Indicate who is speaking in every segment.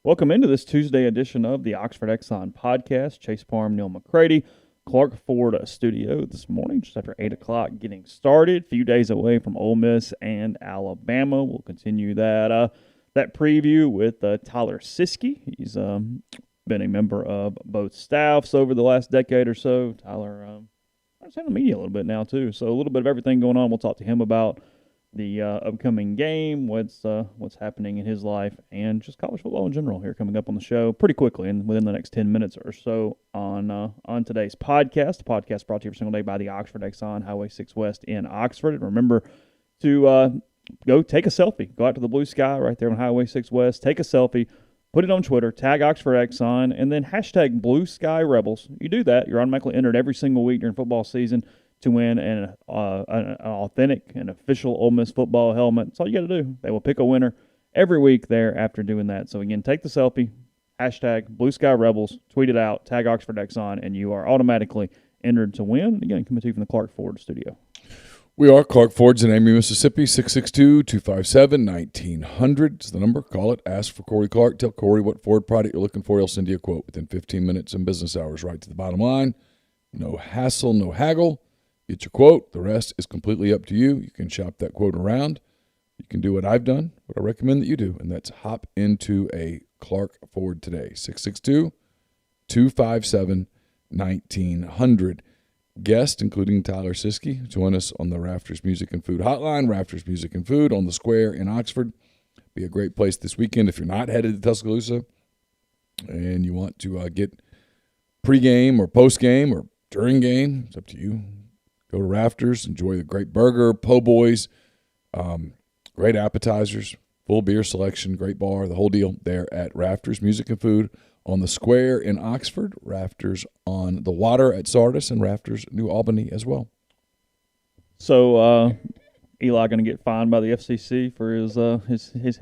Speaker 1: Welcome into this Tuesday edition of the Oxford Exxon Podcast. Chase Parham, Neal, McCready, Clark Ford studio this morning, just after 8 o'clock, getting started. A few days away from Ole Miss and Alabama. We'll continue that preview with Tyler Siskey. He's been a member of both staffs over the last decade or so. Tyler, I'm in the media a little bit now too, so a little bit of everything going on. We'll talk to him about the upcoming game, what's happening in his life, and just college football in general here coming up on the show pretty quickly and within the next 10 minutes or so on today's podcast. The podcast brought to you every single day by the Oxford Exxon, Highway 6 West in Oxford. And remember to go take a selfie. Go out to the blue sky right there on Highway 6 West. Take a selfie. Put it on Twitter. Tag Oxford Exxon. And then hashtag Blue Sky Rebels. You do that, you're automatically entered every single week during football season to win an authentic and official Ole Miss football helmet. That's all you got to do. They will pick a winner every week there after doing that. So, again, take the selfie, hashtag Blue Sky Rebels, tweet it out, tag Oxford Exxon, and you are automatically entered to win. Again, coming to you from the Clark Ford studio.
Speaker 2: We are Clark Ford's in Amory, Mississippi, 662-257-1900 is the number. Call it. Ask for Corey Clark. Tell Corey what Ford product you're looking for. He'll send you a quote within 15 minutes and business hours, right to the bottom line. No hassle, no haggle. Get your quote. The rest is completely up to you. You can shop that quote around. You can do what I've done, what I recommend that you do, and that's hop into a Clark Ford today. 662-257-1900. Guests, including Tyler Siskey, join us on the Rafters Music and Food Hotline. Rafters Music and Food on the Square in Oxford. Be a great place this weekend if you're not headed to Tuscaloosa and you want to get pregame or postgame or during game. It's up to you. Go to Rafters, enjoy the great burger, po' boys, great appetizers, full beer selection, great bar, the whole deal there at Rafters Music and Food on the Square in Oxford, Rafters on the water at Sardis, and Rafters New Albany as well.
Speaker 1: So Eli going to get fined by the FCC for his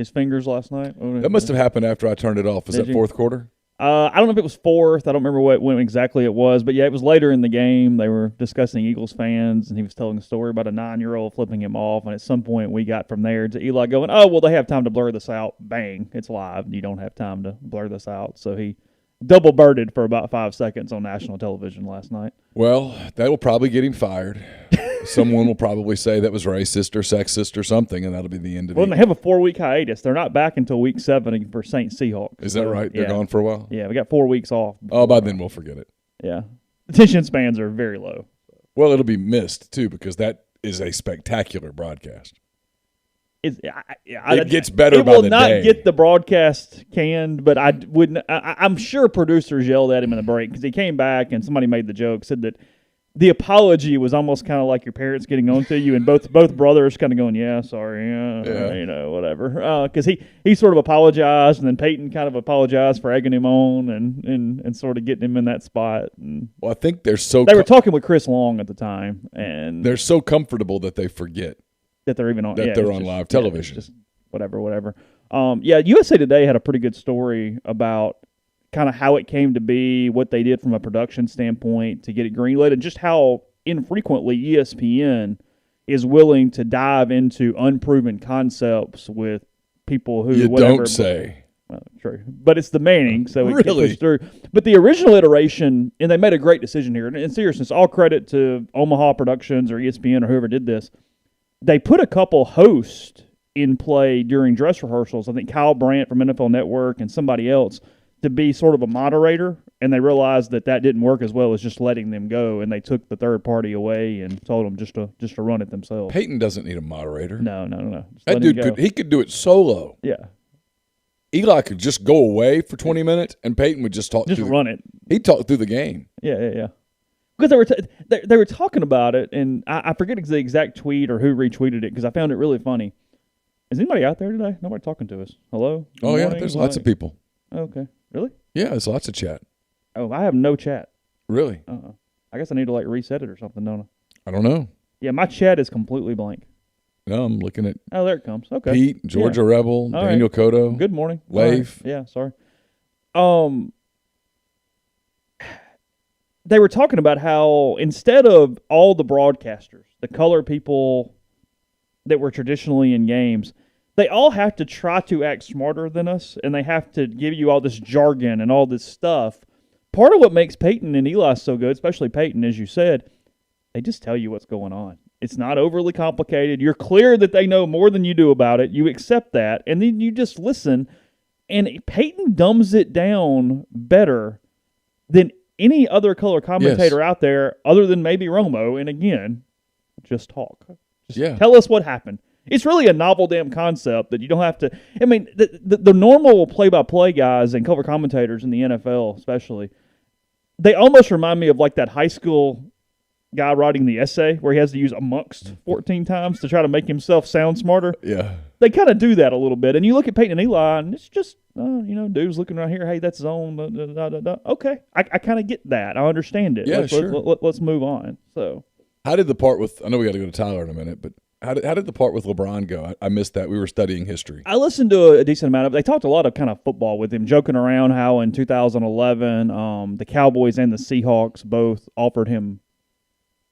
Speaker 1: fingers last night?
Speaker 2: That must have happened after I turned it off. Was that fourth quarter?
Speaker 1: I don't know if it was fourth. I don't remember when exactly it was. But, yeah, it was later in the game. They were discussing Eagles fans, and he was telling a story about a 9-year-old flipping him off. And at some point we got from there to Eli going, oh, well, they have time to blur this out. Bang, it's live. You don't have time to blur this out. So he double-birded for about 5 seconds on national television last night.
Speaker 2: Well, that will probably get him fired. Someone will probably say that was racist or sexist or something, and that'll be the end of it.
Speaker 1: Well, they have a 4-week hiatus. They're not back until week 7 for St. Seahawks.
Speaker 2: Is that right? They're gone for a while?
Speaker 1: Yeah, we got 4 weeks off.
Speaker 2: Oh, by then we'll forget it.
Speaker 1: Yeah. Attention spans are very low.
Speaker 2: Well, it'll be missed, too, because that is a spectacular broadcast.
Speaker 1: It
Speaker 2: gets better by the day.
Speaker 1: It will not get the broadcast canned, but I'm sure producers yelled at him in the break because he came back and somebody made the joke, said that the apology was almost kind of like your parents getting on to you, and both brothers kind of going, yeah, sorry, whatever. Because he sort of apologized, and then Peyton kind of apologized for egging him on and sort of getting him in that spot. And
Speaker 2: well, I think they
Speaker 1: were talking with Chris Long at the time, and
Speaker 2: they're so comfortable that they forget
Speaker 1: that they're even on.
Speaker 2: That they're on live television.
Speaker 1: Just whatever. USA Today had a pretty good story about kind of how it came to be, what they did from a production standpoint to get it greenlit, and just how infrequently ESPN is willing to dive into unproven concepts with people who
Speaker 2: don't say.
Speaker 1: Well, true, but it's the Manning, so it
Speaker 2: really
Speaker 1: gets pushed through. But the original iteration, and they made a great decision here. And in seriousness, all credit to Omaha Productions or ESPN or whoever did this. They put a couple hosts in play during dress rehearsals. I think Kyle Brandt from NFL Network and somebody else to be sort of a moderator, and they realized that didn't work as well as just letting them go, and they took the third party away and told them just to run it themselves.
Speaker 2: Peyton doesn't need a moderator.
Speaker 1: No.
Speaker 2: That dude he could do it solo.
Speaker 1: Yeah.
Speaker 2: Eli could just go away for 20 minutes, and Peyton would just
Speaker 1: run it.
Speaker 2: He'd talk through the game.
Speaker 1: Yeah. Because they were talking about it, and I forget the exact tweet or who retweeted it because I found it really funny. Is anybody out there today? Nobody talking to us. Hello? Good morning?
Speaker 2: Yeah, there's lots of people.
Speaker 1: Okay. Really?
Speaker 2: Yeah, there's lots of chat.
Speaker 1: Oh, I have no chat.
Speaker 2: Really?
Speaker 1: I guess I need to reset it or something, don't I?
Speaker 2: I don't know.
Speaker 1: Yeah, my chat is completely blank.
Speaker 2: No, I'm looking at.
Speaker 1: Oh, there it comes. Okay.
Speaker 2: Pete, Georgia Rebel,
Speaker 1: all
Speaker 2: Daniel
Speaker 1: right.
Speaker 2: Cotto.
Speaker 1: Good morning.
Speaker 2: Leif.
Speaker 1: Right. Yeah, sorry. They were talking about how instead of all the broadcasters, the color people that were traditionally in games, they all have to try to act smarter than us, and they have to give you all this jargon and all this stuff. Part of what makes Peyton and Eli so good, especially Peyton, as you said, they just tell you what's going on. It's not overly complicated. You're clear that they know more than you do about it. You accept that, and then you just listen. And Peyton dumbs it down better than any other color commentator out there other than maybe Romo. And again, just talk. Just tell us what happened. It's really a novel damn concept that you don't have to. I mean, the normal play-by-play guys and color commentators in the NFL especially, they almost remind me of like that high school guy writing the essay where he has to use amongst 14 times to try to make himself sound smarter.
Speaker 2: Yeah.
Speaker 1: They kind of do that a little bit. And you look at Peyton and Eli, and it's just, dude's looking right here. Hey, that's zone. Okay. I kind of get that. I understand it.
Speaker 2: Yeah, sure.
Speaker 1: Let's move on. So,
Speaker 2: how did the part with, I know we got to go to Tyler in a minute, but how did the part with LeBron go? I missed that. We were studying history.
Speaker 1: I listened to a decent amount of it. They talked a lot of kind of football with him, joking around how in 2011, the Cowboys and the Seahawks both offered him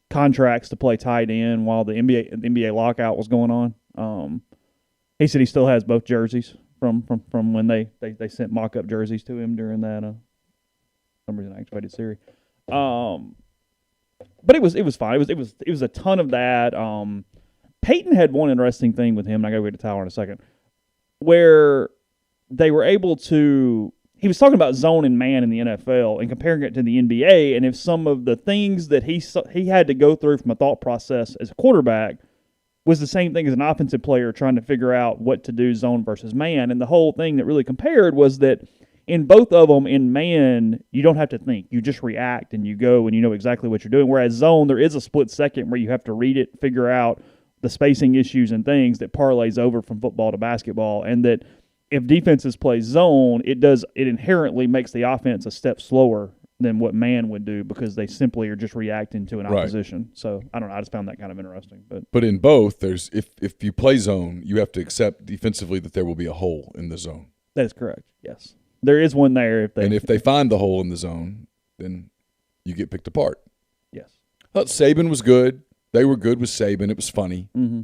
Speaker 1: contracts to play tight end while the NBA lockout was going on. He said he still has both jerseys from when they sent mock-up jerseys to him during that some reason activated series. But it was fine. It was a ton of that. Peyton had one interesting thing with him, and I got to go to Tyler in a second, where they were able to. He was talking about zone and man in the NFL and comparing it to the NBA, and if some of the things that he had to go through from a thought process as a quarterback was the same thing as an offensive player trying to figure out what to do zone versus man. And the whole thing that really compared was that in both of them, in man, you don't have to think. You just react and you go and you know exactly what you're doing. Whereas zone, there is a split second where you have to read it, figure out the spacing issues and things that parlays over from football to basketball, and that if defenses play zone, it inherently makes the offense a step slower than what man would do because they simply are just reacting to an opposition. Right. So I don't know. I just found that kind of interesting.
Speaker 2: But in both, there's if you play zone, you have to accept defensively that there will be a hole in the zone.
Speaker 1: That is correct. Yes, there is one there.
Speaker 2: If they find the hole in the zone, then you get picked apart.
Speaker 1: Yes.
Speaker 2: I thought Saban was good. They were good with Saban. It was funny.
Speaker 1: Mm-hmm.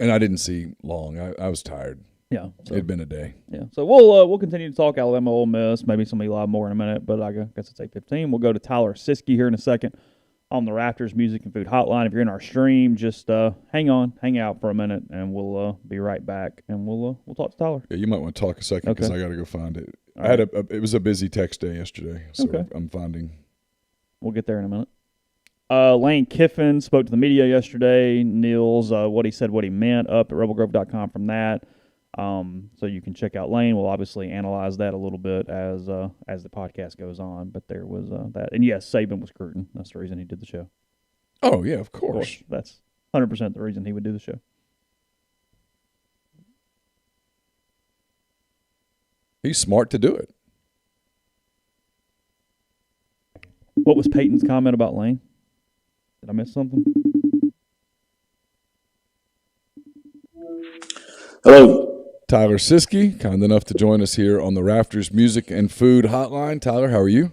Speaker 2: And I didn't see long. I was tired.
Speaker 1: Yeah.
Speaker 2: So, it had been a day.
Speaker 1: Yeah. So we'll continue to talk Alabama, Ole Miss, maybe some Eli more in a minute, but I guess it's 8:15. We'll go to Tyler Siskey here in a second on the Raptors Music and Food Hotline. If you're in our stream, just hang out for a minute, and we'll be right back, and we'll talk to Tyler.
Speaker 2: Yeah, you might want to talk a second because I got to go find it. It was a busy text day yesterday, so I'm finding.
Speaker 1: We'll get there in a minute. Lane Kiffin spoke to the media yesterday. Neal's what he said, what he meant up at rebelgrove.com from that. So you can check out Lane. We'll obviously analyze that a little bit as the podcast goes on. But there was that. And yes, Saban was Cruton. That's the reason he did the show.
Speaker 2: Oh, yeah, of course.
Speaker 1: That's 100% the reason he would do the show.
Speaker 2: He's smart to do it.
Speaker 1: What was Peyton's comment about Lane? Did I miss something?
Speaker 3: Hello.
Speaker 2: Tyler Siskey, kind enough to join us here on the Rafters Music and Food Hotline. Tyler, how are you?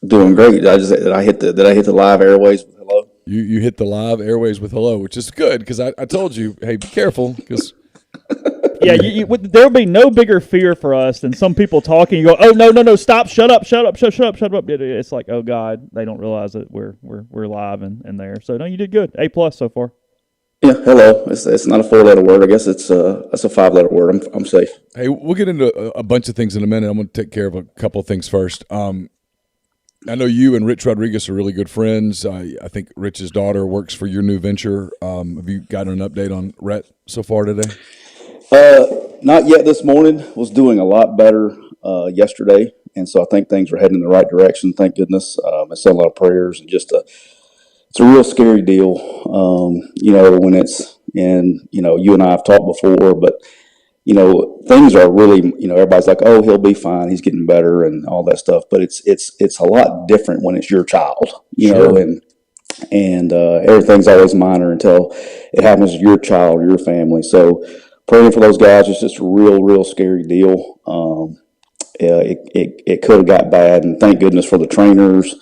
Speaker 3: Doing great. Did I hit the live airways with hello?
Speaker 2: You hit the live airways with hello, which is good because I told you, hey, be careful because.
Speaker 1: Yeah, there'll be no bigger fear for us than some people talking. You go, oh no, stop, shut up. It's like, oh God, they don't realize that we're live and there. So no, you did good. A+ so far.
Speaker 3: Yeah, hello. It's not a 4-letter word. I guess it's a 5-letter word. I'm safe.
Speaker 2: Hey, we'll get into a bunch of things in a minute. I'm going to take care of a couple of things first. I know you and Rich Rodriguez are really good friends. I think Rich's daughter works for your new venture. Have you gotten an update on Rhett so far today?
Speaker 3: Not yet this morning. Was doing a lot better yesterday, and so I think things are heading in the right direction. Thank goodness. I said a lot of prayers, and it's a real scary deal. When it's you and I have talked before, but things are really everybody's like, oh, he'll be fine. He's getting better and all that stuff. But it's a lot different when it's your child,
Speaker 2: Sure.
Speaker 3: and everything's always minor until it happens to your child or your family. So. Praying for those guys is just a real scary deal. It could have got bad, and thank goodness for the trainers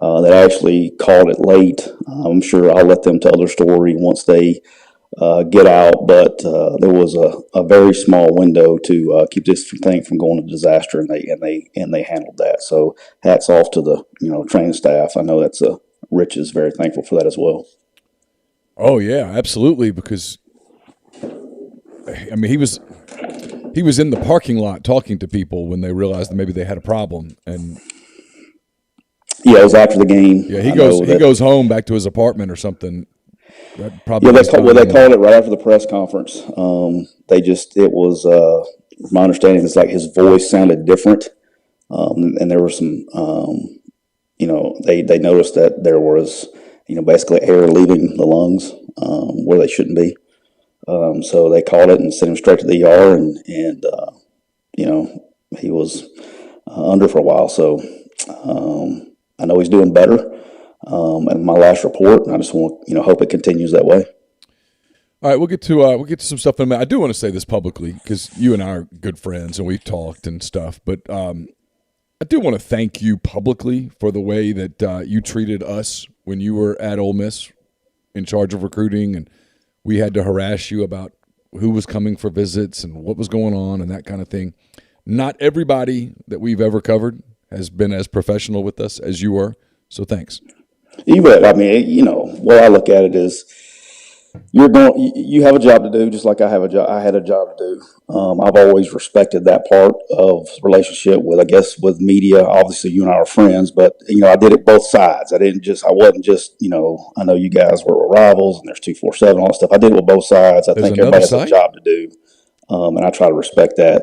Speaker 3: that actually called it late. I'm sure I'll let them tell their story once they get out, but there was a very small window to keep this thing from going to disaster, and they handled that. So hats off to the training staff. I know that's Rich is very thankful for that as well.
Speaker 2: Oh yeah, absolutely. Because I mean, he was in the parking lot talking to people when they realized that maybe they had a problem, and
Speaker 3: yeah, it was after the game.
Speaker 2: Yeah, he goes home back to his apartment or something. Probably
Speaker 3: they called it right after the press conference. It was my understanding is like his voice sounded different, and there were some they noticed that there was basically air leaving the lungs where they shouldn't be. So they called it and sent him straight to the ER, and he was under for a while. So I know he's doing better. And my last report, and I just want hope it continues that way.
Speaker 2: All right, we'll get to some stuff in a minute. I do want to say this publicly because you and I are good friends and we've talked and stuff. But I do want to thank you publicly for the way that you treated us when you were at Ole Miss in charge of recruiting, and we had to harass you about who was coming for visits and what was going on and that kind of thing. Not everybody that we've ever covered has been as professional with us as you were, so thanks.
Speaker 3: You bet. I mean, what I look at it is you have a job to do, just like I had a job to do. I've always respected that part of the relationship with media. Obviously, you and I are friends, but I did it both sides. I wasn't just I know you guys were rivals and there's 247 all that stuff. I did it with both sides. I think everybody has a job to do, and I try to respect that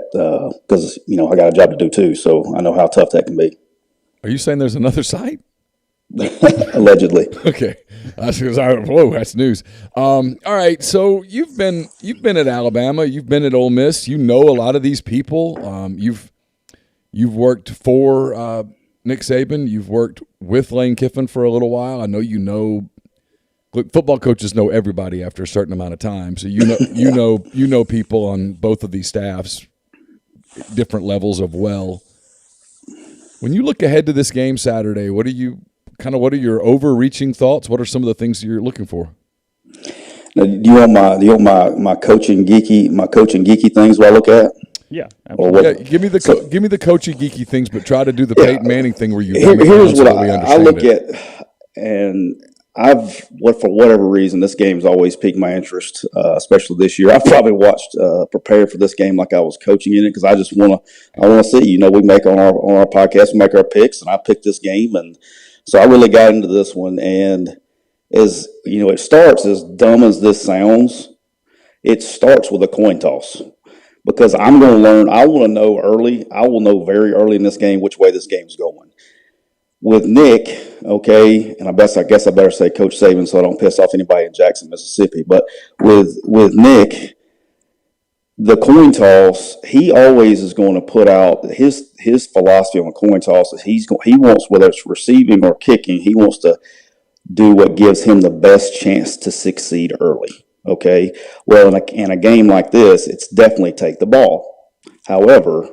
Speaker 3: because I got a job to do too. So I know how tough that can be.
Speaker 2: Are you saying there's another site?
Speaker 3: Allegedly.
Speaker 2: Okay. Whoa, that's news. All right. So you've been at Alabama. You've been at Ole Miss. You know a lot of these people. You've worked for Nick Saban. You've worked with Lane Kiffin for a little while. I know Look, football coaches know everybody after a certain amount of time. So you know people on both of these staffs, different levels of well. When you look ahead to this game Saturday, what are your overreaching thoughts? What are some of the things you're looking for?
Speaker 3: Now, do you want my coaching geeky things? What I look at?
Speaker 1: Yeah, absolutely.
Speaker 2: Give me the coaching geeky things, but try to do the Peyton Manning thing where you.
Speaker 3: Here's what I look at, and for whatever reason, this game's always piqued my interest, especially this year. I've probably watched prepare for this game like I was coaching in it because I just want to see. We make on our podcast, we make our picks, and I picked this game, and so I really got into this one. And as it starts, as dumb as this sounds, it starts with a coin toss because I'm going to learn. I want to know early. I will know very early in this game which way this game's going. With Nick, okay, and I guess I better say Coach Saban so I don't piss off anybody in Jackson, Mississippi. But with Nick, the coin toss, he always is going to put out his philosophy on the coin toss is he wants, whether it's receiving or kicking, he wants to do what gives him the best chance to succeed early. Okay, well, in a game like this, it's definitely take the ball. However,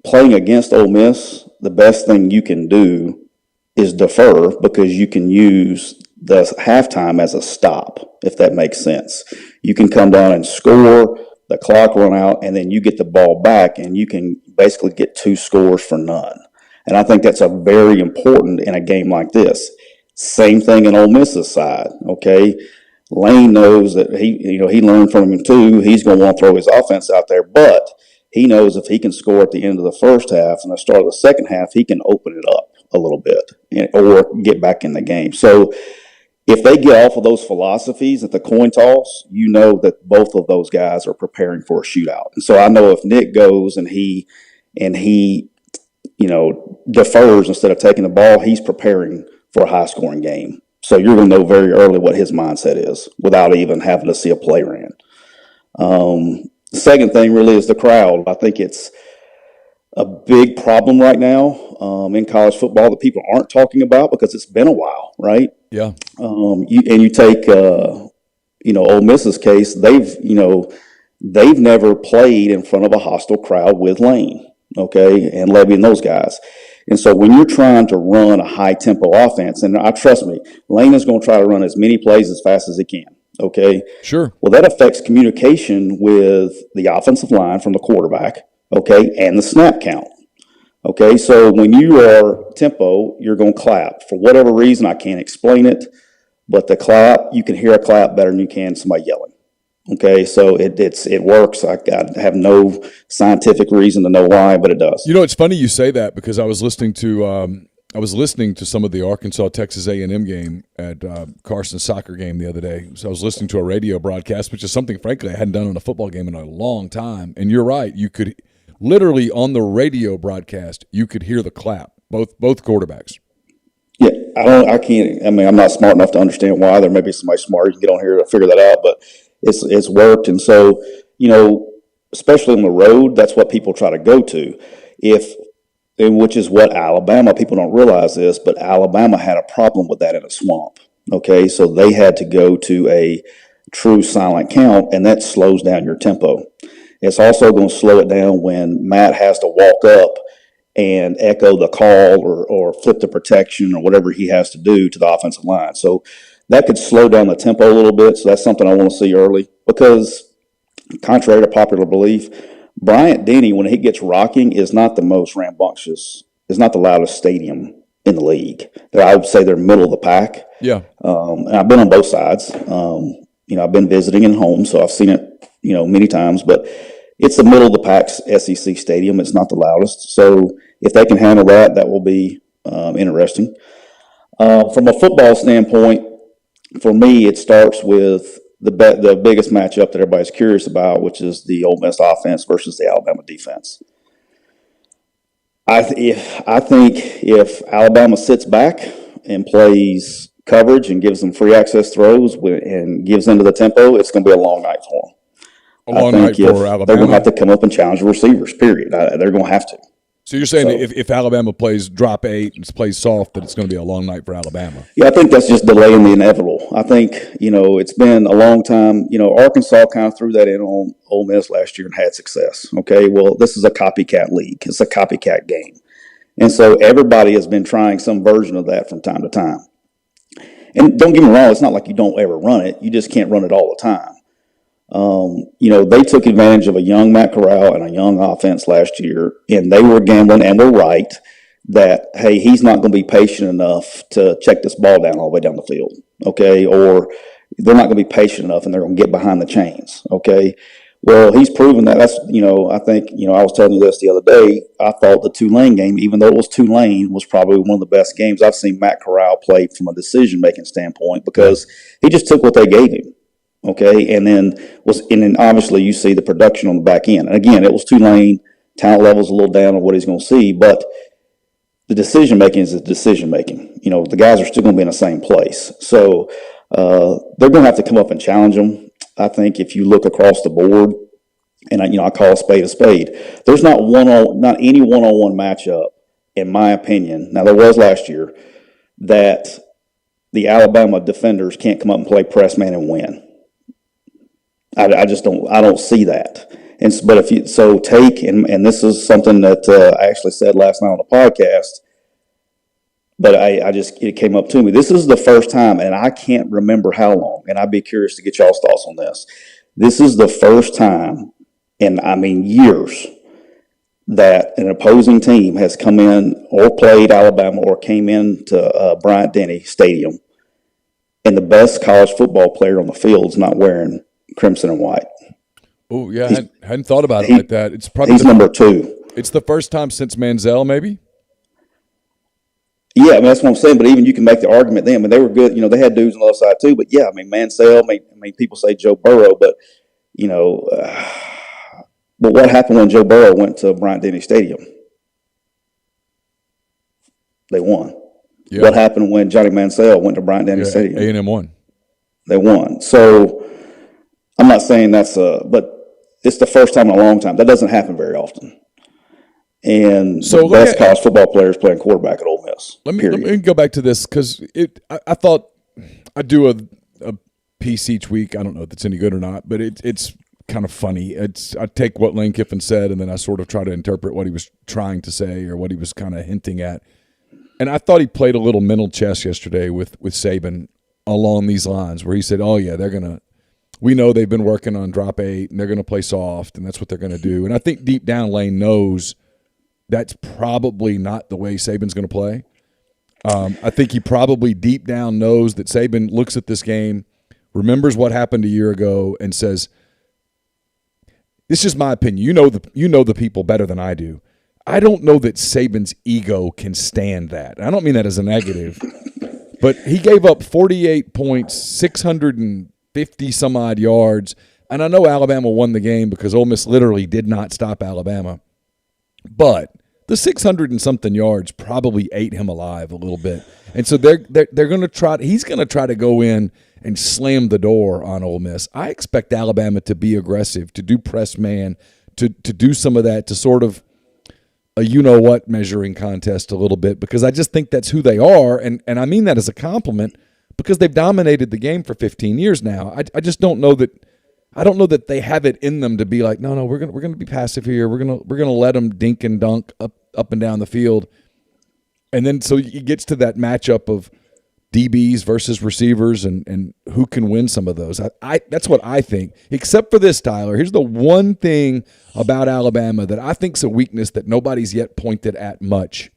Speaker 3: playing against Ole Miss, the best thing you can do is defer because you can use the halftime as a stop, if that makes sense. You can come down and score, the clock run out, and then you get the ball back, and you can basically get 2 scores for none. And I think that's a very important in a game like this. Same thing in Ole Miss's side, okay? Lane knows that he learned from him too. He's going to want to throw his offense out there, but he knows if he can score at the end of the first half and the start of the second half, he can open it up a little bit or get back in the game. So if they get off of those philosophies at the coin toss, that both of those guys are preparing for a shootout. And so I know if Nick goes and he defers instead of taking the ball, he's preparing for a high-scoring game. So you're going to know very early what his mindset is without even having to see a play ran. The second thing really is the crowd. I think it's a big problem right now in college football that people aren't talking about because it's been a while, right?
Speaker 2: Yeah.
Speaker 3: You take Ole Miss's case. They've never played in front of a hostile crowd with Lane, okay, and Levy and those guys. And so when you're trying to run a high tempo offense, and trust me, Lane is going to try to run as many plays as fast as he can. Okay.
Speaker 2: Sure.
Speaker 3: Well, that affects communication with the offensive line from the quarterback. Okay. And the snap count. Okay. So when you are tempo, you're going to clap. For whatever reason, I can't explain it, but the clap, you can hear a clap better than you can somebody yelling. Okay, so it works. I have no scientific reason to know why, but it does.
Speaker 2: You know, it's funny you say that because I was listening to some of the Arkansas Texas A&M game at Carson's soccer game the other day. So I was listening to a radio broadcast, which is something, frankly, I hadn't done in a football game in a long time. And you're right, you could literally on the radio broadcast, you could hear the clap, both quarterbacks.
Speaker 3: Yeah, I'm not smart enough to understand why. There may be somebody smart you can get on here to figure that out, but it's worked. And so, especially on the road, that's what people try to go to. Which is what Alabama, people don't realize this, but Alabama had a problem with that in a swamp. Okay, so they had to go to a true silent count, and that slows down your tempo. It's also going to slow it down when Matt has to walk up and echo the call or flip the protection or whatever he has to do to the offensive line. So that could slow down the tempo a little bit. So that's something I want to see early because, contrary to popular belief, Bryant Denny, when he gets rocking, is not the most rambunctious, is not the loudest stadium in the league. I would say they're middle of the pack.
Speaker 2: Yeah.
Speaker 3: And I've been on both sides. I've been visiting in home, so I've seen it, many times. But it's the middle of the pack SEC stadium. It's not the loudest. So if they can handle that, that will be interesting. From a football standpoint, for me, it starts with the biggest matchup that everybody's curious about, which is the Ole Miss offense versus the Alabama defense. I think if Alabama sits back and plays coverage and gives them free access throws and gives into the tempo, it's going to be a long night for them.
Speaker 2: A long night for Alabama.
Speaker 3: They're going to have to come up and challenge the receivers, period. They're going to have to.
Speaker 2: So you're saying if Alabama plays drop 8 and plays soft, that it's going to be a long night for Alabama?
Speaker 3: Yeah, I think that's just delaying the inevitable. I think, it's been a long time. Arkansas kind of threw that in on Ole Miss last year and had success. Okay, well, this is a copycat league. It's a copycat game. And so everybody has been trying some version of that from time to time. And don't get me wrong, it's not like you don't ever run it. You just can't run it all the time. They took advantage of a young Matt Corral and a young offense last year, and they were gambling and were right that, hey, he's not going to be patient enough to check this ball down all the way down the field, okay? Or they're not going to be patient enough and they're going to get behind the chains, okay? Well, he's proven that. That's, I think, I was telling you this the other day. I thought the Tulane game, even though it was Tulane, was probably one of the best games I've seen Matt Corral play from a decision-making standpoint because he just took what they gave him. Okay, and then obviously you see the production on the back end. And again, it was Tulane. Talent level's a little down on what he's going to see, but the decision making is the decision making. The guys are still going to be in the same place, so they're going to have to come up and challenge them. I think if you look across the board, and I call a spade a spade. There's not any one-on-one matchup, in my opinion. Now there was last year that the Alabama defenders can't come up and play press man and win. I just don't see that. But if you take and this is something that I actually said last night on the podcast, but it came up to me. This is the first time, and I can't remember how long, and I'd be curious to get y'all's thoughts on this. This is the first time in years that an opposing team has come in or played Alabama or came into Bryant Denny Stadium, and the best college football player on the field is not wearing crimson and white.
Speaker 2: Oh, yeah, I hadn't thought about it like that.
Speaker 3: He's number 2.
Speaker 2: It's the first time since Manziel, maybe?
Speaker 3: Yeah, that's what I'm saying. But even you can make the argument then. They were good. They had dudes on the other side too. But yeah, Manziel. People say Joe Burrow, but but what happened when Joe Burrow went to Bryant Denny Stadium? They won. Yeah. What happened when Johnny Manziel went to Bryant Denny Stadium?
Speaker 2: A&M won.
Speaker 3: They won. So I'm not saying but it's the first time in a long time. That doesn't happen very often. And the best college football players playing quarterback at Ole Miss.
Speaker 2: Let me go back to this because I thought I'd do a piece each week. I don't know if it's any good or not, but it's kind of funny. I take what Lane Kiffin said and then I sort of try to interpret what he was trying to say or what he was kind of hinting at. And I thought he played a little mental chess yesterday with Saban along these lines where he said, oh, yeah, we know they've been working on drop 8 and they're going to play soft and that's what they're going to do. And I think deep down Lane knows that's probably not the way Saban's going to play. I think he probably deep down knows that Saban looks at this game, remembers what happened a year ago, and says, this is my opinion. You know the people better than I do. I don't know that Saban's ego can stand that. I don't mean that as a negative, but he gave up 48 points, 650-some-odd yards, and I know Alabama won the game because Ole Miss literally did not stop Alabama. But the 600-and-something yards probably ate him alive a little bit. And so they're going to try – he's going to try to go in and slam the door on Ole Miss. I expect Alabama to be aggressive, to do press man, to do some of that, to sort of a you-know-what measuring contest a little bit, because I just think that's who they are, and I mean that as a compliment because they've dominated the game for 15 years now. I just don't know that – I don't know that they have it in them to be like, no, we're gonna be passive here. We're gonna let them dink and dunk up and down the field, and then so it gets to that matchup of DBs versus receivers and who can win some of those. That's what I think. Except for this, Tyler. Here's the one thing about Alabama that I think is a weakness that nobody's yet pointed at much.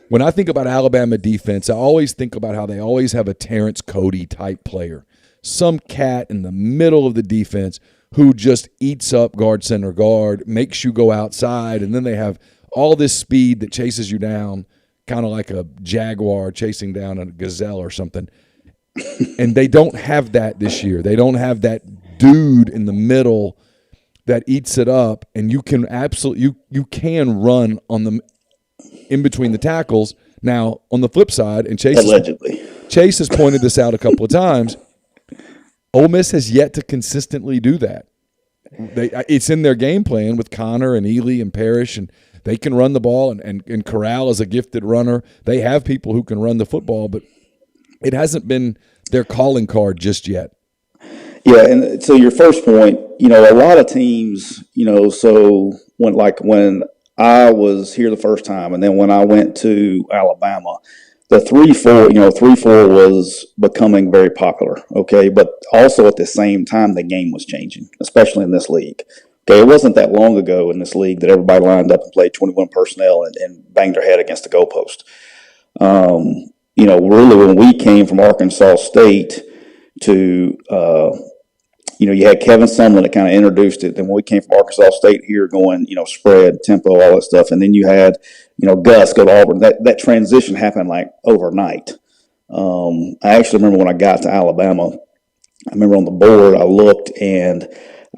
Speaker 2: When I think about Alabama defense, I always think about how they always have a Terrence Cody type player. Some cat in the middle of the defense who just eats up guard, center, guard, makes you go outside, and then they have all this speed that chases you down, kind of like a jaguar chasing down a gazelle or something. And they don't have that this year. They don't have that dude in the middle that eats it up, and you can absolutely you can run on the in between the tackles. Now, on the flip side, and Chase has pointed this out a couple of times, Ole Miss has yet to consistently do that. It's in their game plan with Connor and Eli and Parrish, and they can run the ball, and Corral is a gifted runner. They have people who can run the football, but it hasn't been their calling card just yet.
Speaker 3: Yeah, and so your first point, a lot of teams, so when I was here the first time, and then when I went to Alabama, the 3-4, 3-4 was becoming very popular, okay? But also at the same time, the game was changing, especially in this league. Okay, it wasn't that long ago in this league that everybody lined up and played 21 personnel and banged their head against the goalpost. Really when we came from Arkansas State to, you had Kevin Sumlin that kind of introduced it. Then when we came from Arkansas State here going, spread, tempo, all that stuff. And then you had, Gus go to Auburn. That transition happened like overnight. I actually remember when I got to Alabama, I remember on the board I looked, and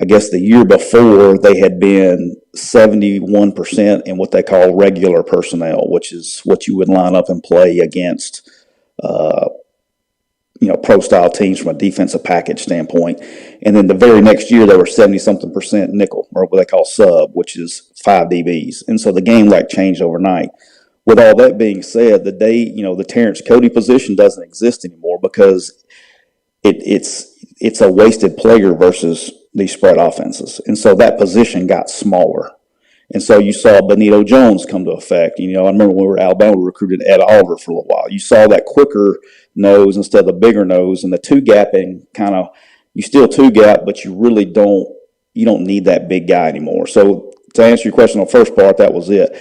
Speaker 3: I guess the year before they had been 71% in what they call regular personnel, which is what you would line up and play against, pro-style teams from a defensive package standpoint. And then the very next year, they were 70-something% nickel, or what they call sub, which is 5 DBs. And so the game changed overnight. With all that being said, the Terrence Cody position doesn't exist anymore because it's a wasted player versus these spread offenses. And so that position got smaller. And so you saw Benito Jones come to effect. I remember when we were at Alabama, we recruited Ed Oliver for a little while. You saw that quicker nose instead of the bigger nose, and the two-gapping you still two-gap, but you really don't need that big guy anymore. So to answer your question on the first part, that was it.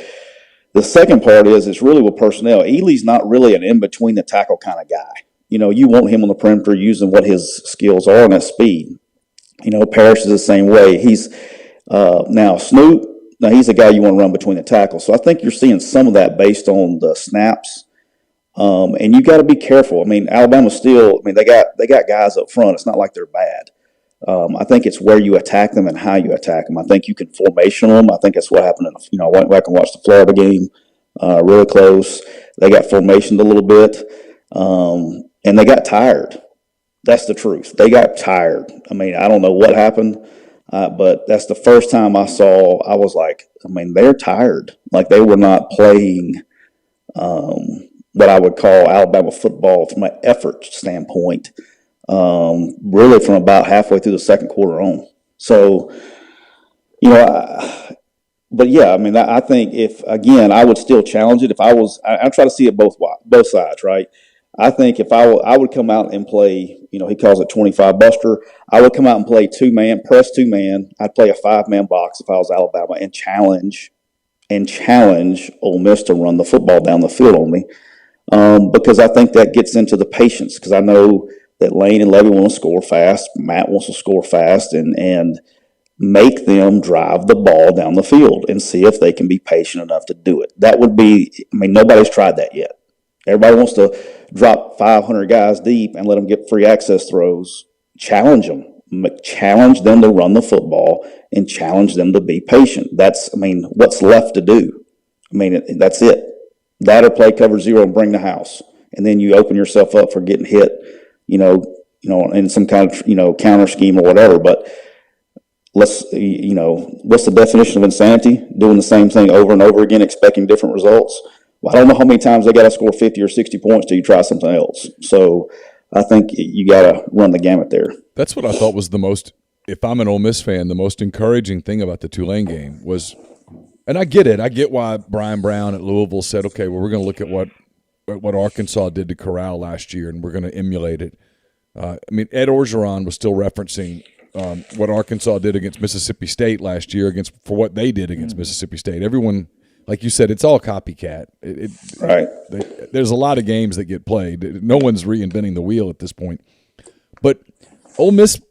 Speaker 3: The second part is it's really with personnel. Eli's not really an in-between the tackle kind of guy. You want him on the perimeter using what his skills are and that speed. Parrish is the same way. He's now Snoop. Now he's the guy you want to run between the tackles. So I think you're seeing some of that based on the snaps, and you got to be careful. Alabama still. they got guys up front. It's not like they're bad. I think it's where you attack them and how you attack them. I think you can formation them. I think that's what happened. I went back and watched the Florida game, really close. They got formationed a little bit, and they got tired. That's the truth. They got tired. I don't know what happened. But that's the first time I was like, they're tired. Like they were not playing what I would call Alabama football from an effort standpoint, really from about halfway through the second quarter on. So, I think I would still challenge it. If I try to see it both sides, right? I think if I would come out and play, he calls it 25 buster. I would come out and play 2-man, press 2-man. I'd play a 5-man box if I was Alabama and challenge Ole Miss to run the football down the field on me. Because I think that gets into the patience, because I know that Lane and Levy want to score fast. Matt wants to score fast, and make them drive the ball down the field and see if they can be patient enough to do it. That would be, nobody's tried that yet. Everybody wants to drop 500 guys deep and let them get free access throws. Challenge them. Challenge them to run the football and challenge them to be patient. That's, what's left to do? That's it. That or play cover 0 and bring the house. And then you open yourself up for getting hit, in some kind of, counter scheme or whatever. But what's the definition of insanity? Doing the same thing over and over again, expecting different results. Well, I don't know how many times they got to score 50 or 60 points till you try something else. So I think you got to run the gamut there.
Speaker 2: That's what I thought was the most, if I'm an Ole Miss fan, the most encouraging thing about the Tulane game was, and I get it. I get why Brian Brown at Louisville said, okay, well, we're going to look at what Arkansas did to Corral last year, and we're going to emulate it. Ed Orgeron was still referencing what Arkansas did against Mississippi State last year for what they did against Mississippi State. Everyone, like you said, it's all copycat.
Speaker 3: Right.
Speaker 2: There's a lot of games that get played. No one's reinventing the wheel at this point. But Ole Miss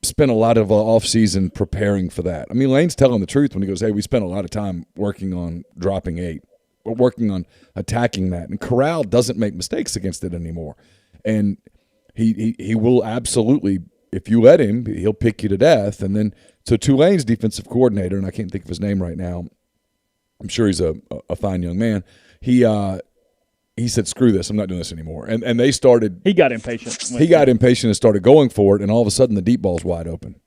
Speaker 2: spent a lot of offseason preparing for that. Lane's telling the truth when he goes, hey, we spent a lot of time working on dropping 8, or working on attacking that. And Corral doesn't make mistakes against it anymore. And he will absolutely, if you let him, he'll pick you to death. And then, so Tulane's defensive coordinator, and I can't think of his name right now, I'm sure he's a fine young man, he said, screw this, I'm not doing this anymore. And they started –
Speaker 1: He got impatient.
Speaker 2: He got impatient and started going for it, and all of a sudden the deep ball's wide open.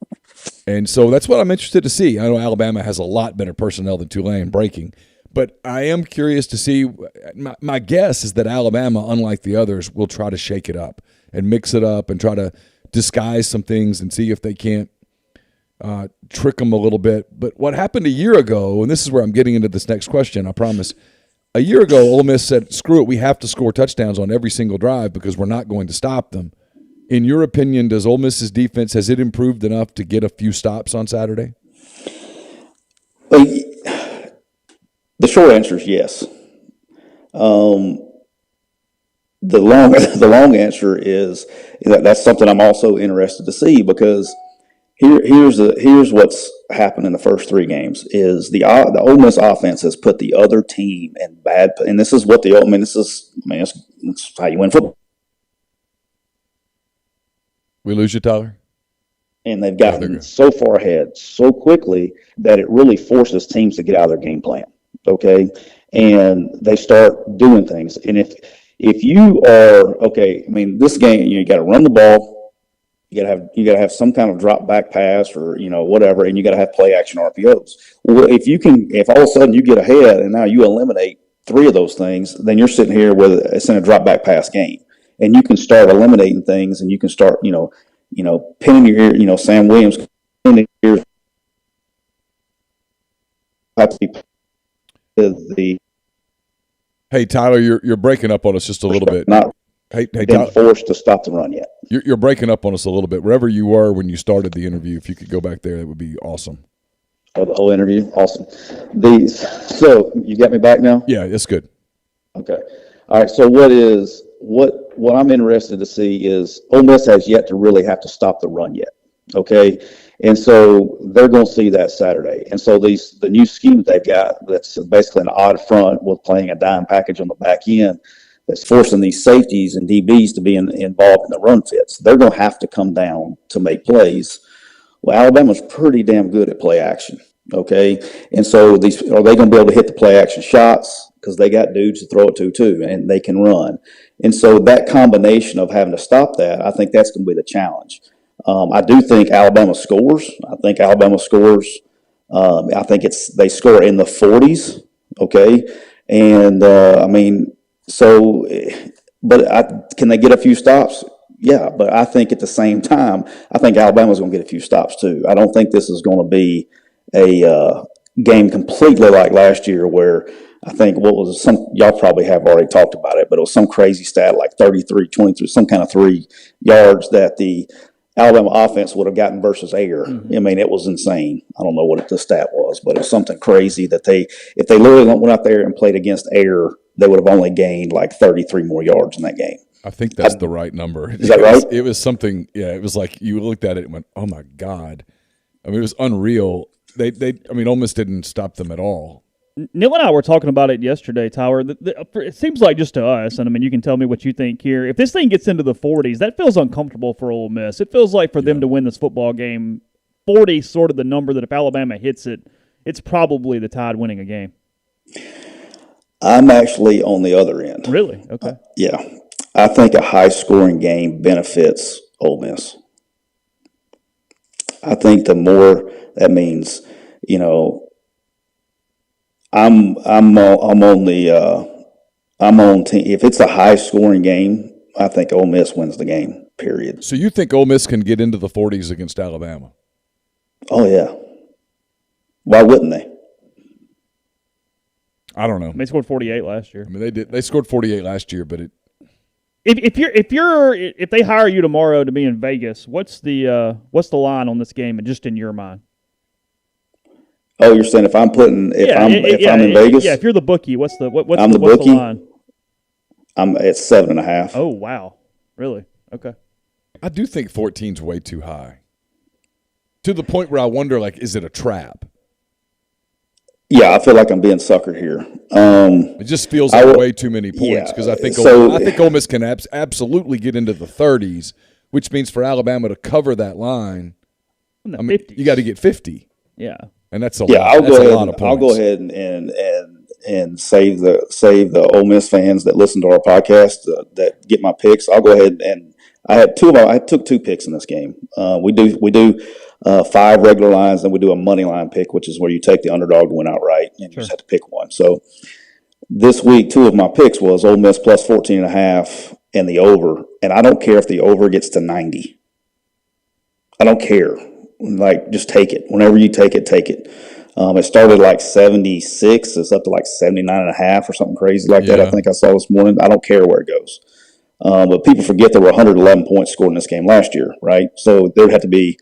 Speaker 2: And so that's what I'm interested to see. I know Alabama has a lot better personnel than Tulane breaking, but I am curious to see – my guess is that Alabama, unlike the others, will try to shake it up and mix it up and try to disguise some things and see if they can't trick them a little bit. But what happened a year ago, and this is where I'm getting into this next question, I promise – a year ago, Ole Miss said, screw it, we have to score touchdowns on every single drive because we're not going to stop them. In your opinion, does Ole Miss's defense, has it improved enough to get a few stops on Saturday?
Speaker 3: Well, the short answer is yes. The long answer is that's something I'm also interested to see, because here's what's happened in the first 3 games is the Ole Miss offense has put the other team in bad, and this is what it's how you win football.
Speaker 2: We lose you, Tyler?
Speaker 3: And they've gotten so far ahead so quickly that it really forces teams to get out of their game plan. Okay, and they start doing things. And if you are this game, you got to run the ball. You gotta have some kind of drop back pass or whatever, and you gotta have play action RPOs. Well, if all of a sudden you get ahead and now you eliminate 3 of those things, then you're sitting here with it's in a drop back pass game, and you can start eliminating things, and you can start pinning your ear. Sam Williams pinning your ear.
Speaker 2: Hey Tyler, you're breaking up on us just a little bit. Hey,
Speaker 3: been forced to stop the run yet.
Speaker 2: You're breaking up on us a little bit. Wherever you were when you started the interview, if you could go back there, that would be awesome.
Speaker 3: Oh, the whole interview? Awesome. So you got me back now?
Speaker 2: Yeah, it's good.
Speaker 3: Okay. All right. So what I'm interested to see is Ole Miss has yet to really have to stop the run yet. Okay. And so they're going to see that Saturday. And so the new scheme they've got, that's basically an odd front with playing a dime package on the back end, that's forcing these safeties and DBs to be involved in the run fits. They're going to have to come down to make plays. Well, Alabama's pretty damn good at play action, okay? And so are they going to be able to hit the play action shots? Because they got dudes to throw it to too, and they can run. And so that combination of having to stop that, I think that's going to be the challenge. I do think Alabama scores. I think Alabama scores. I think they score in the 40s, okay? And, so, but can they get a few stops? Yeah, but I think at the same time, I think Alabama's going to get a few stops too. I don't think this is going to be a game completely like last year, where I think y'all probably have already talked about it, but it was some crazy stat like 33, 23, some kind of 3 yards that the Alabama offense would have gotten versus air. I mean, it was insane. I don't know what the stat was, but it was something crazy that if they literally went out there and played against air, they would have only gained like 33 more yards in that game.
Speaker 2: I think that's the right number.
Speaker 3: Is that right?
Speaker 2: It was something, yeah, it was like you looked at it and went, oh my God. I mean, it was unreal. Ole Miss didn't stop them at all.
Speaker 1: Neal and I were talking about it yesterday, Tyler. It seems like just to us, and I mean, you can tell me what you think here. If this thing gets into the 40s, that feels uncomfortable for Ole Miss. It feels like for them to win this football game, 40 is sort of the number that if Alabama hits it, it's probably the Tide winning a game.
Speaker 3: I'm actually on the other end.
Speaker 1: Really? Okay.
Speaker 3: Yeah. I think a high-scoring game benefits Ole Miss. I think the more that means, I'm on team. If it's a high-scoring game, I think Ole Miss wins the game. Period.
Speaker 2: So you think Ole Miss can get into the 40s against Alabama?
Speaker 3: Oh yeah. Why wouldn't they?
Speaker 2: I don't know.
Speaker 1: They scored 48 last year.
Speaker 2: I mean, they did. They scored 48 last year, but
Speaker 1: if they hire you tomorrow to be in Vegas, what's the line on this game, and just in your mind?
Speaker 3: Oh, you're saying if I'm in Vegas?
Speaker 1: Yeah, if you're the bookie, what's the
Speaker 3: bookie?
Speaker 1: line?
Speaker 3: I'm at 7.5.
Speaker 1: Oh wow, really? Okay.
Speaker 2: I do think 14's way too high. To the point where I wonder, like, is it a trap?
Speaker 3: Yeah, I feel like I'm being suckered here.
Speaker 2: It just feels like way too many points because I think Ole Miss can absolutely get into the 30s, which means for Alabama to cover that line, you got to get 50.
Speaker 1: Yeah,
Speaker 2: and that's a lot. That's a lot of points.
Speaker 3: I'll go ahead and save the Ole Miss fans that listen to our podcast that get my picks. I'll go ahead and I took 2 picks in this game. We do 5 regular lines, then we do a money line pick, which is where you take the underdog to win outright, and you just have to pick one. So this week, 2 of my picks was Ole Miss plus 14.5 and the over, and I don't care if the over gets to 90. I don't care. Like, just take it. Whenever you take it, take it. It started like 76. It's up to like 79.5 or something crazy like that. I think I saw this morning. I don't care where it goes. But people forget there were 111 points scored in this game last year, right? So there would have to be,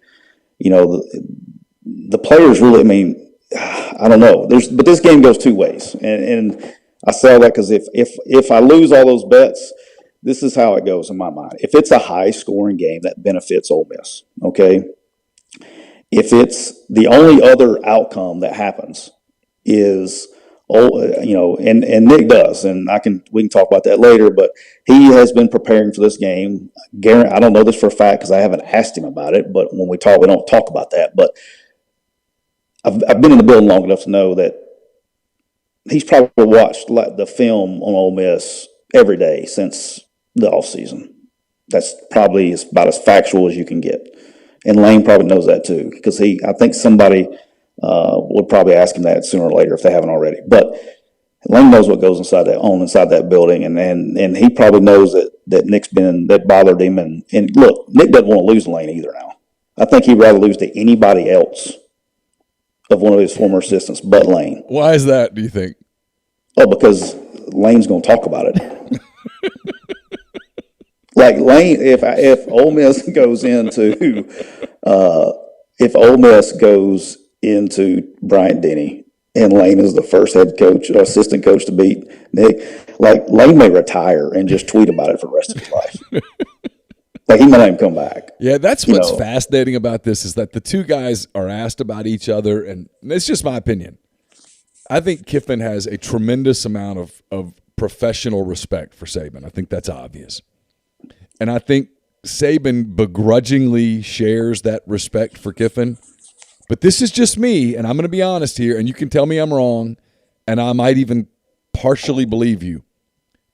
Speaker 3: the players really, I mean, I don't know. But this game goes 2 ways. And I say all that because if I lose all those bets, this is how it goes in my mind. If it's a high-scoring game, that benefits Ole Miss, okay? If it's the only other outcome that happens is and Nick does, and we can talk about that later, but he has been preparing for this game. I don't know this for a fact because I haven't asked him about it, but when we talk, we don't talk about that. But I've been in the building long enough to know that he's probably watched the film on Ole Miss every day since the offseason. That's probably about as factual as you can get. And Lane probably knows that too, because I think somebody would probably ask him that sooner or later if they haven't already. But Lane knows what goes inside that building, and he probably knows that bothered him. And look, Nick doesn't want to lose Lane either now. I think he'd rather lose to anybody else of one of his former assistants but Lane.
Speaker 2: Why is that, do you think?
Speaker 3: Oh, because Lane's going to talk about it. Like Lane, if Ole Miss goes into Bryant Denny, and Lane is the first head coach or assistant coach to beat Nick, like Lane may retire and just tweet about it for the rest of his life. Like he might not even come back.
Speaker 2: Yeah, that's what's fascinating about this is that the 2 guys are asked about each other, and it's just my opinion. I think Kiffin has a tremendous amount of professional respect for Saban. I think that's obvious. And I think Saban begrudgingly shares that respect for Kiffin. But this is just me, and I'm going to be honest here, and you can tell me I'm wrong, and I might even partially believe you.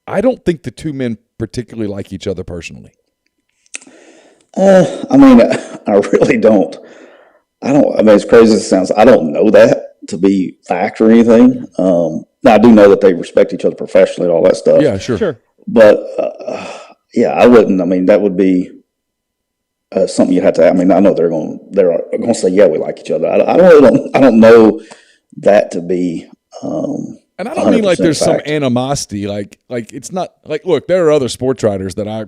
Speaker 2: I don't think the 2 men particularly like each other personally.
Speaker 3: I mean, I really don't. I mean, as crazy as it sounds, I don't know that to be fact or anything. Now, I do know that they respect each other professionally and all that stuff.
Speaker 2: Yeah, sure.
Speaker 3: But, yeah, I wouldn't. I mean, that would be something you have to. I mean, I know they're going to say, yeah, we like each other. I don't know that to be.
Speaker 2: And I don't mean like there's
Speaker 3: fact.
Speaker 2: some animosity. Like it's not like, look, there are other sports writers that I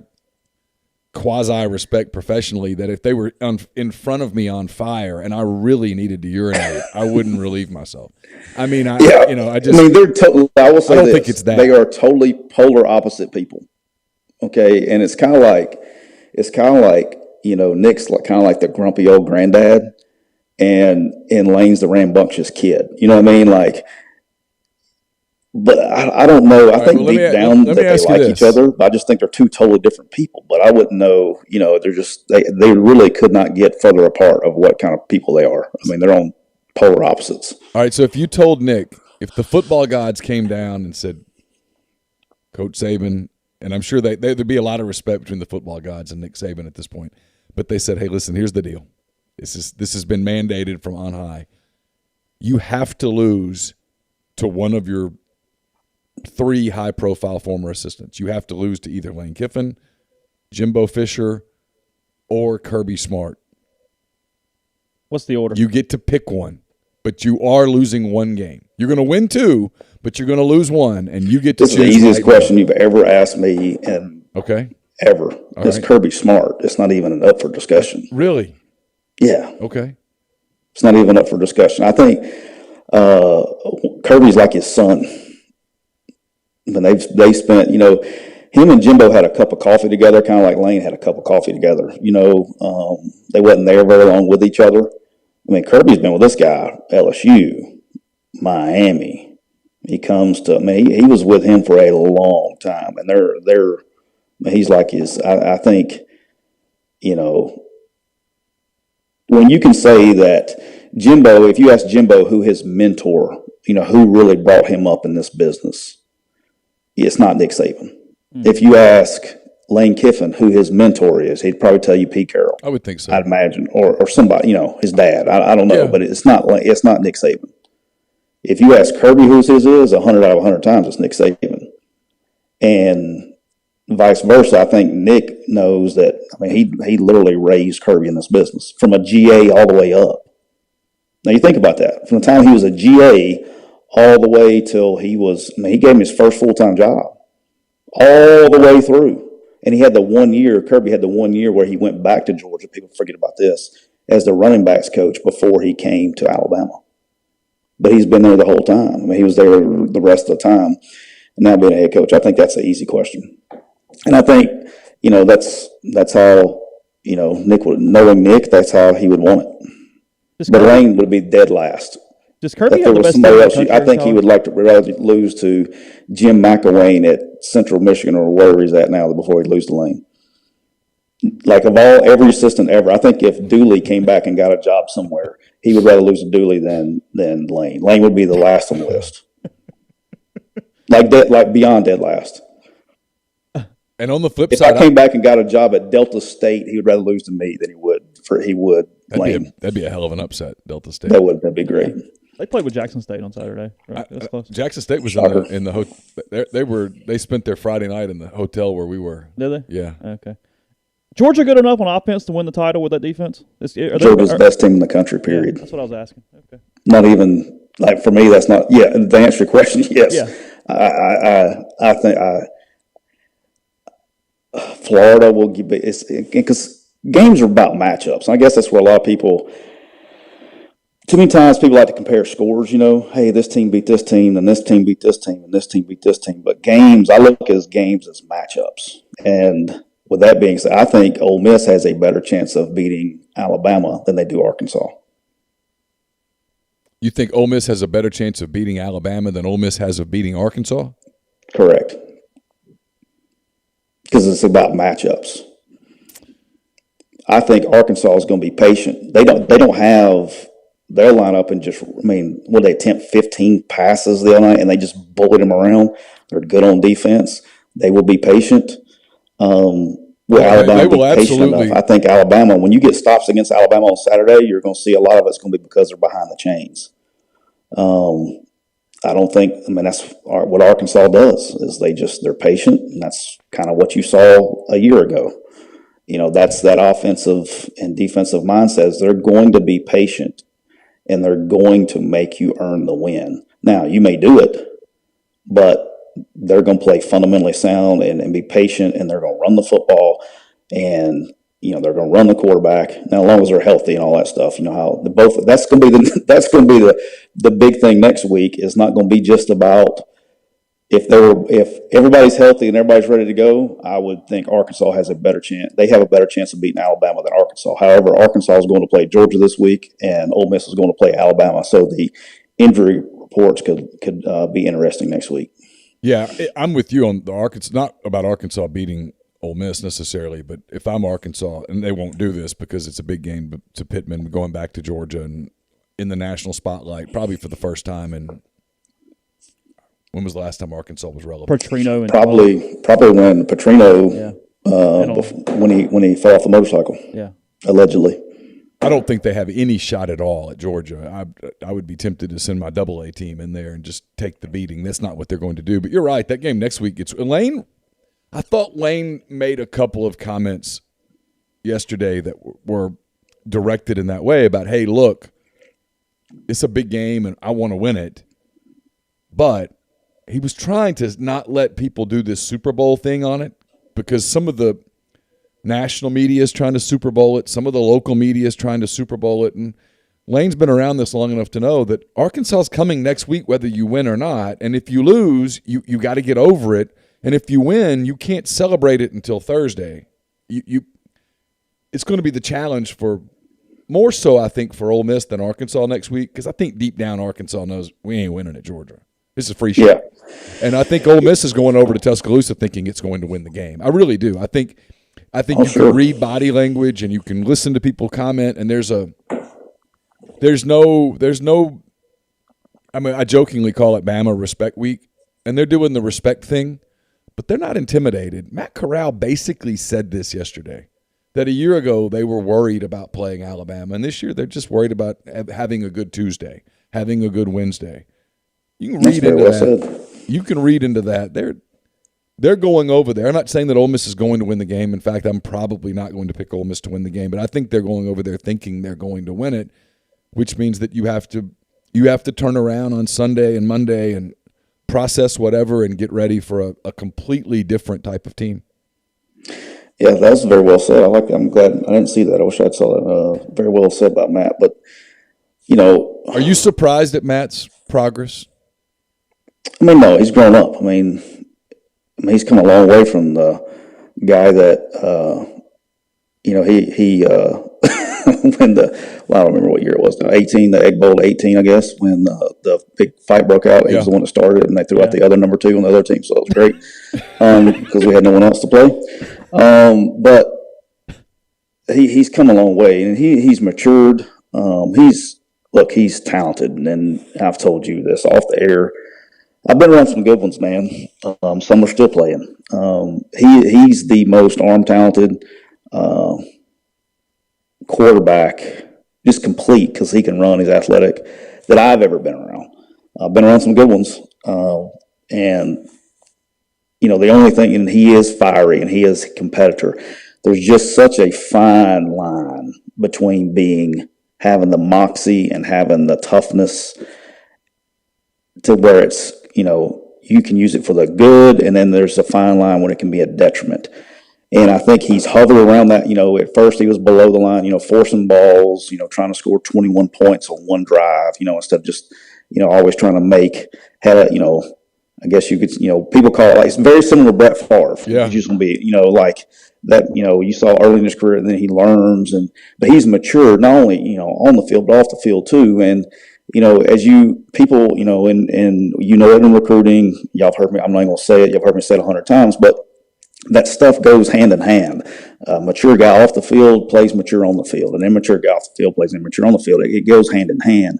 Speaker 2: quasi respect professionally that if they were in front of me on fire and I really needed to urinate, I wouldn't relieve myself. I mean, I
Speaker 3: they're totally. I will say
Speaker 2: I don't
Speaker 3: this,
Speaker 2: think it's that.
Speaker 3: They are totally polar opposite people. Okay, and it's kind of like Nick's kind of like the grumpy old granddad, and Lane's the rambunctious kid. You know what I mean? Like, but I don't know. I think deep down that they like each other. I just think they're two totally different people. But I wouldn't know. They're just they really could not get further apart of what kind of people they are. I mean, they're on polar opposites.
Speaker 2: All right. So if you told Nick, if the football gods came down and said, Coach Saban, and I'm sure there'd be a lot of respect between the football gods and Nick Saban at this point, but they said, hey, listen, here's the deal. This has been mandated from on high. You have to lose to one of your 3 high-profile former assistants. You have to lose to either Lane Kiffin, Jimbo Fisher, or Kirby Smart.
Speaker 1: What's the order?
Speaker 2: You get to pick one, but you are losing one game. You're going to win 2, but you're going to lose 1, and you get to choose.
Speaker 3: This is the easiest question you've ever asked me, and ever. It's Kirby Smart. It's not even up for discussion.
Speaker 2: Really?
Speaker 3: Yeah.
Speaker 2: Okay.
Speaker 3: It's not even up for discussion. I think Kirby's like his son. And they spent, him and Jimbo had a cup of coffee together, kind of like Lane had a cup of coffee together. They wasn't there very long with each other. I mean, Kirby's been with this guy, LSU, Miami. He comes to, he was with him for a long time, and he's like his. I think, when you can say that Jimbo, if you ask Jimbo who his mentor, who really brought him up in this business, it's not Nick Saban. If you ask Lane Kiffin who his mentor is, he'd probably tell you Pete Carroll.
Speaker 2: I would think so.
Speaker 3: I'd imagine, or somebody, his dad. I don't know, but it's not Nick Saban. If you ask Kirby who his is, 100 out of 100 times it's Nick Saban, and vice versa. I think Nick knows that. I mean, he literally raised Kirby in this business from a GA all the way up. Now you think about that. From the time he was a GA all the way till he gave him his first full-time job, all the way through. And he had Kirby had the 1 year where he went back to Georgia, people forget about this, as the running backs coach before he came to Alabama. But he's been there the whole time. I mean, he was there the rest of the time. And now being a head coach, I think that's an easy question. And I think, that's how, Nick would, knowing Nick, that's how he would want it. But Lane would be dead last.
Speaker 1: Does Kirby have the best team in the country?
Speaker 3: I think he would like to rather lose to Jim McElwain at Central Michigan or wherever he's at now before he'd lose to Lane. Like every assistant ever, I think if Dooley came back and got a job somewhere, he would rather lose to Dooley than Lane. Lane would be the last on the list, like beyond dead last.
Speaker 2: And on the flip
Speaker 3: side, if I came back and got a job at Delta State, he would rather lose to me than he would Lane.
Speaker 2: That'd be a hell of an upset, Delta State.
Speaker 3: That'd be great.
Speaker 1: They played with Jackson State on Saturday. Right? That's close.
Speaker 2: Jackson State was in the hotel. They spent their Friday night in the hotel where we were.
Speaker 1: Did they?
Speaker 2: Yeah.
Speaker 1: Okay. Georgia good enough on offense to win the title with that defense?
Speaker 3: Georgia's the best team in the country, period.
Speaker 1: Yeah, that's what I was asking. Okay.
Speaker 3: Not even, for me, that's not, to answer your question, yes.
Speaker 1: Yeah.
Speaker 3: I think Florida will give it, because games are about matchups. I guess that's where a lot of people, too many times people like to compare scores, hey, this team beat this team, and this team beat this team, and this team beat this team. But games, I look at games as matchups. And with that being said, I think Ole Miss has a better chance of beating Alabama than they do Arkansas.
Speaker 2: You think Ole Miss has a better chance of beating Alabama than Ole Miss has of beating Arkansas?
Speaker 3: Correct. Because it's about matchups. I think Arkansas is going to be patient. They don't have their lineup and will they attempt 15 passes the other night and they just bullied them around? They're good on defense. They will be patient. Alabama be patient enough? I think Alabama, when you get stops against Alabama on Saturday, you're going to see a lot of it's going to be because they're behind the chains. I don't think, that's what Arkansas does is they're patient, and that's kind of what you saw a year ago. That's that offensive and defensive mindset. They're going to be patient, and they're going to make you earn the win. Now, you may do it, but they're going to play fundamentally sound and be patient, and they're going to run the football, and they're going to run the quarterback. Now, as long as they're healthy and all that stuff, how that's going to be the big thing next week. Is not going to be just about if everybody's healthy and everybody's ready to go. I would think Arkansas has a better chance. They have a better chance of beating Alabama than Arkansas. However, Arkansas is going to play Georgia this week, and Ole Miss is going to play Alabama. So the injury reports could be interesting next week.
Speaker 2: Yeah, I'm with you on the Arkansas. Not about Arkansas beating Ole Miss necessarily, but if I'm Arkansas, and they won't do this because it's a big game to Pittman, going back to Georgia and in the national spotlight, probably for the first time. And when was the last time Arkansas was relevant?
Speaker 1: Petrino and
Speaker 3: probably when Petrino, when he fell off the motorcycle, allegedly.
Speaker 2: I don't think they have any shot at all at Georgia. I would be tempted to send my AA team in there and just take the beating. That's not what they're going to do. But you're right. That game next week, Lane. I thought Lane made a couple of comments yesterday that were directed in that way about, hey, look, it's a big game and I want to win it. But he was trying to not let people do this Super Bowl thing on it, because some of the national media is trying to Super Bowl it. Some of the local media is trying to Super Bowl it. And Lane's been around this long enough to know that Arkansas is coming next week whether you win or not. And if you lose, you got to get over it. And if you win, you can't celebrate it until Thursday. It's going to be the challenge for more so, I think, for Ole Miss than Arkansas next week, because I think deep down Arkansas knows we ain't winning at Georgia. This is a free shot. Yeah. And I think Ole Miss is going over to Tuscaloosa thinking it's going to win the game. I really do. I think you can read body language and you can listen to people comment, and there's no I mean, I jokingly call it Bama Respect Week, and they're doing the respect thing, but they're not intimidated. Matt Corral basically said this yesterday, that a year ago they were worried about playing Alabama, and this year they're just worried about having a good Tuesday, having a good Wednesday. You can read into that. You can read into that. They're going over there. I'm not saying that Ole Miss is going to win the game. In fact, I'm probably not going to pick Ole Miss to win the game, but I think they're going over there thinking they're going to win it, which means that you have to turn around on Sunday and Monday and process whatever and get ready for a completely different type of team.
Speaker 3: Yeah, that was very well said. I'm glad I didn't see that. I wish I saw that. Very well said about Matt. But,
Speaker 2: are you surprised at Matt's progress?
Speaker 3: I mean, no, he's grown up. I mean, he's come a long way from the guy that, he when I don't remember what year it was now, 18, the Egg Bowl 18, I guess, when the big fight broke out. He was the one that started it, and they threw out the other number 2 on the other team, so it was great because we had no one else to play. But he's come a long way, and he's matured. He's talented, and I've told you this off the air. I've been around some good ones, man. Some are still playing. He's the most arm-talented quarterback, just complete because he can run, he's athletic, that I've ever been around. I've been around some good ones. And, the only thing, and he is fiery and he is a competitor. There's just such a fine line between having the moxie and having the toughness to where it's, you can use it for the good, and then there's a fine line when it can be a detriment. And I think he's hovered around that. At first he was below the line, forcing balls, trying to score 21 points on one drive, instead of just, always trying to I guess you could, people call it, like, it's very similar to Brett Favre.
Speaker 2: Yeah.
Speaker 3: He's just going to be, like that, you saw early in his career, and then he learns, but he's matured not only, on the field, but off the field too. And, as people, and it in recruiting, y'all have heard me, I'm not going to say it, you've heard me say it 100 times, but that stuff goes hand in hand. A mature guy off the field plays mature on the field. An immature guy off the field plays immature on the field. It goes hand in hand,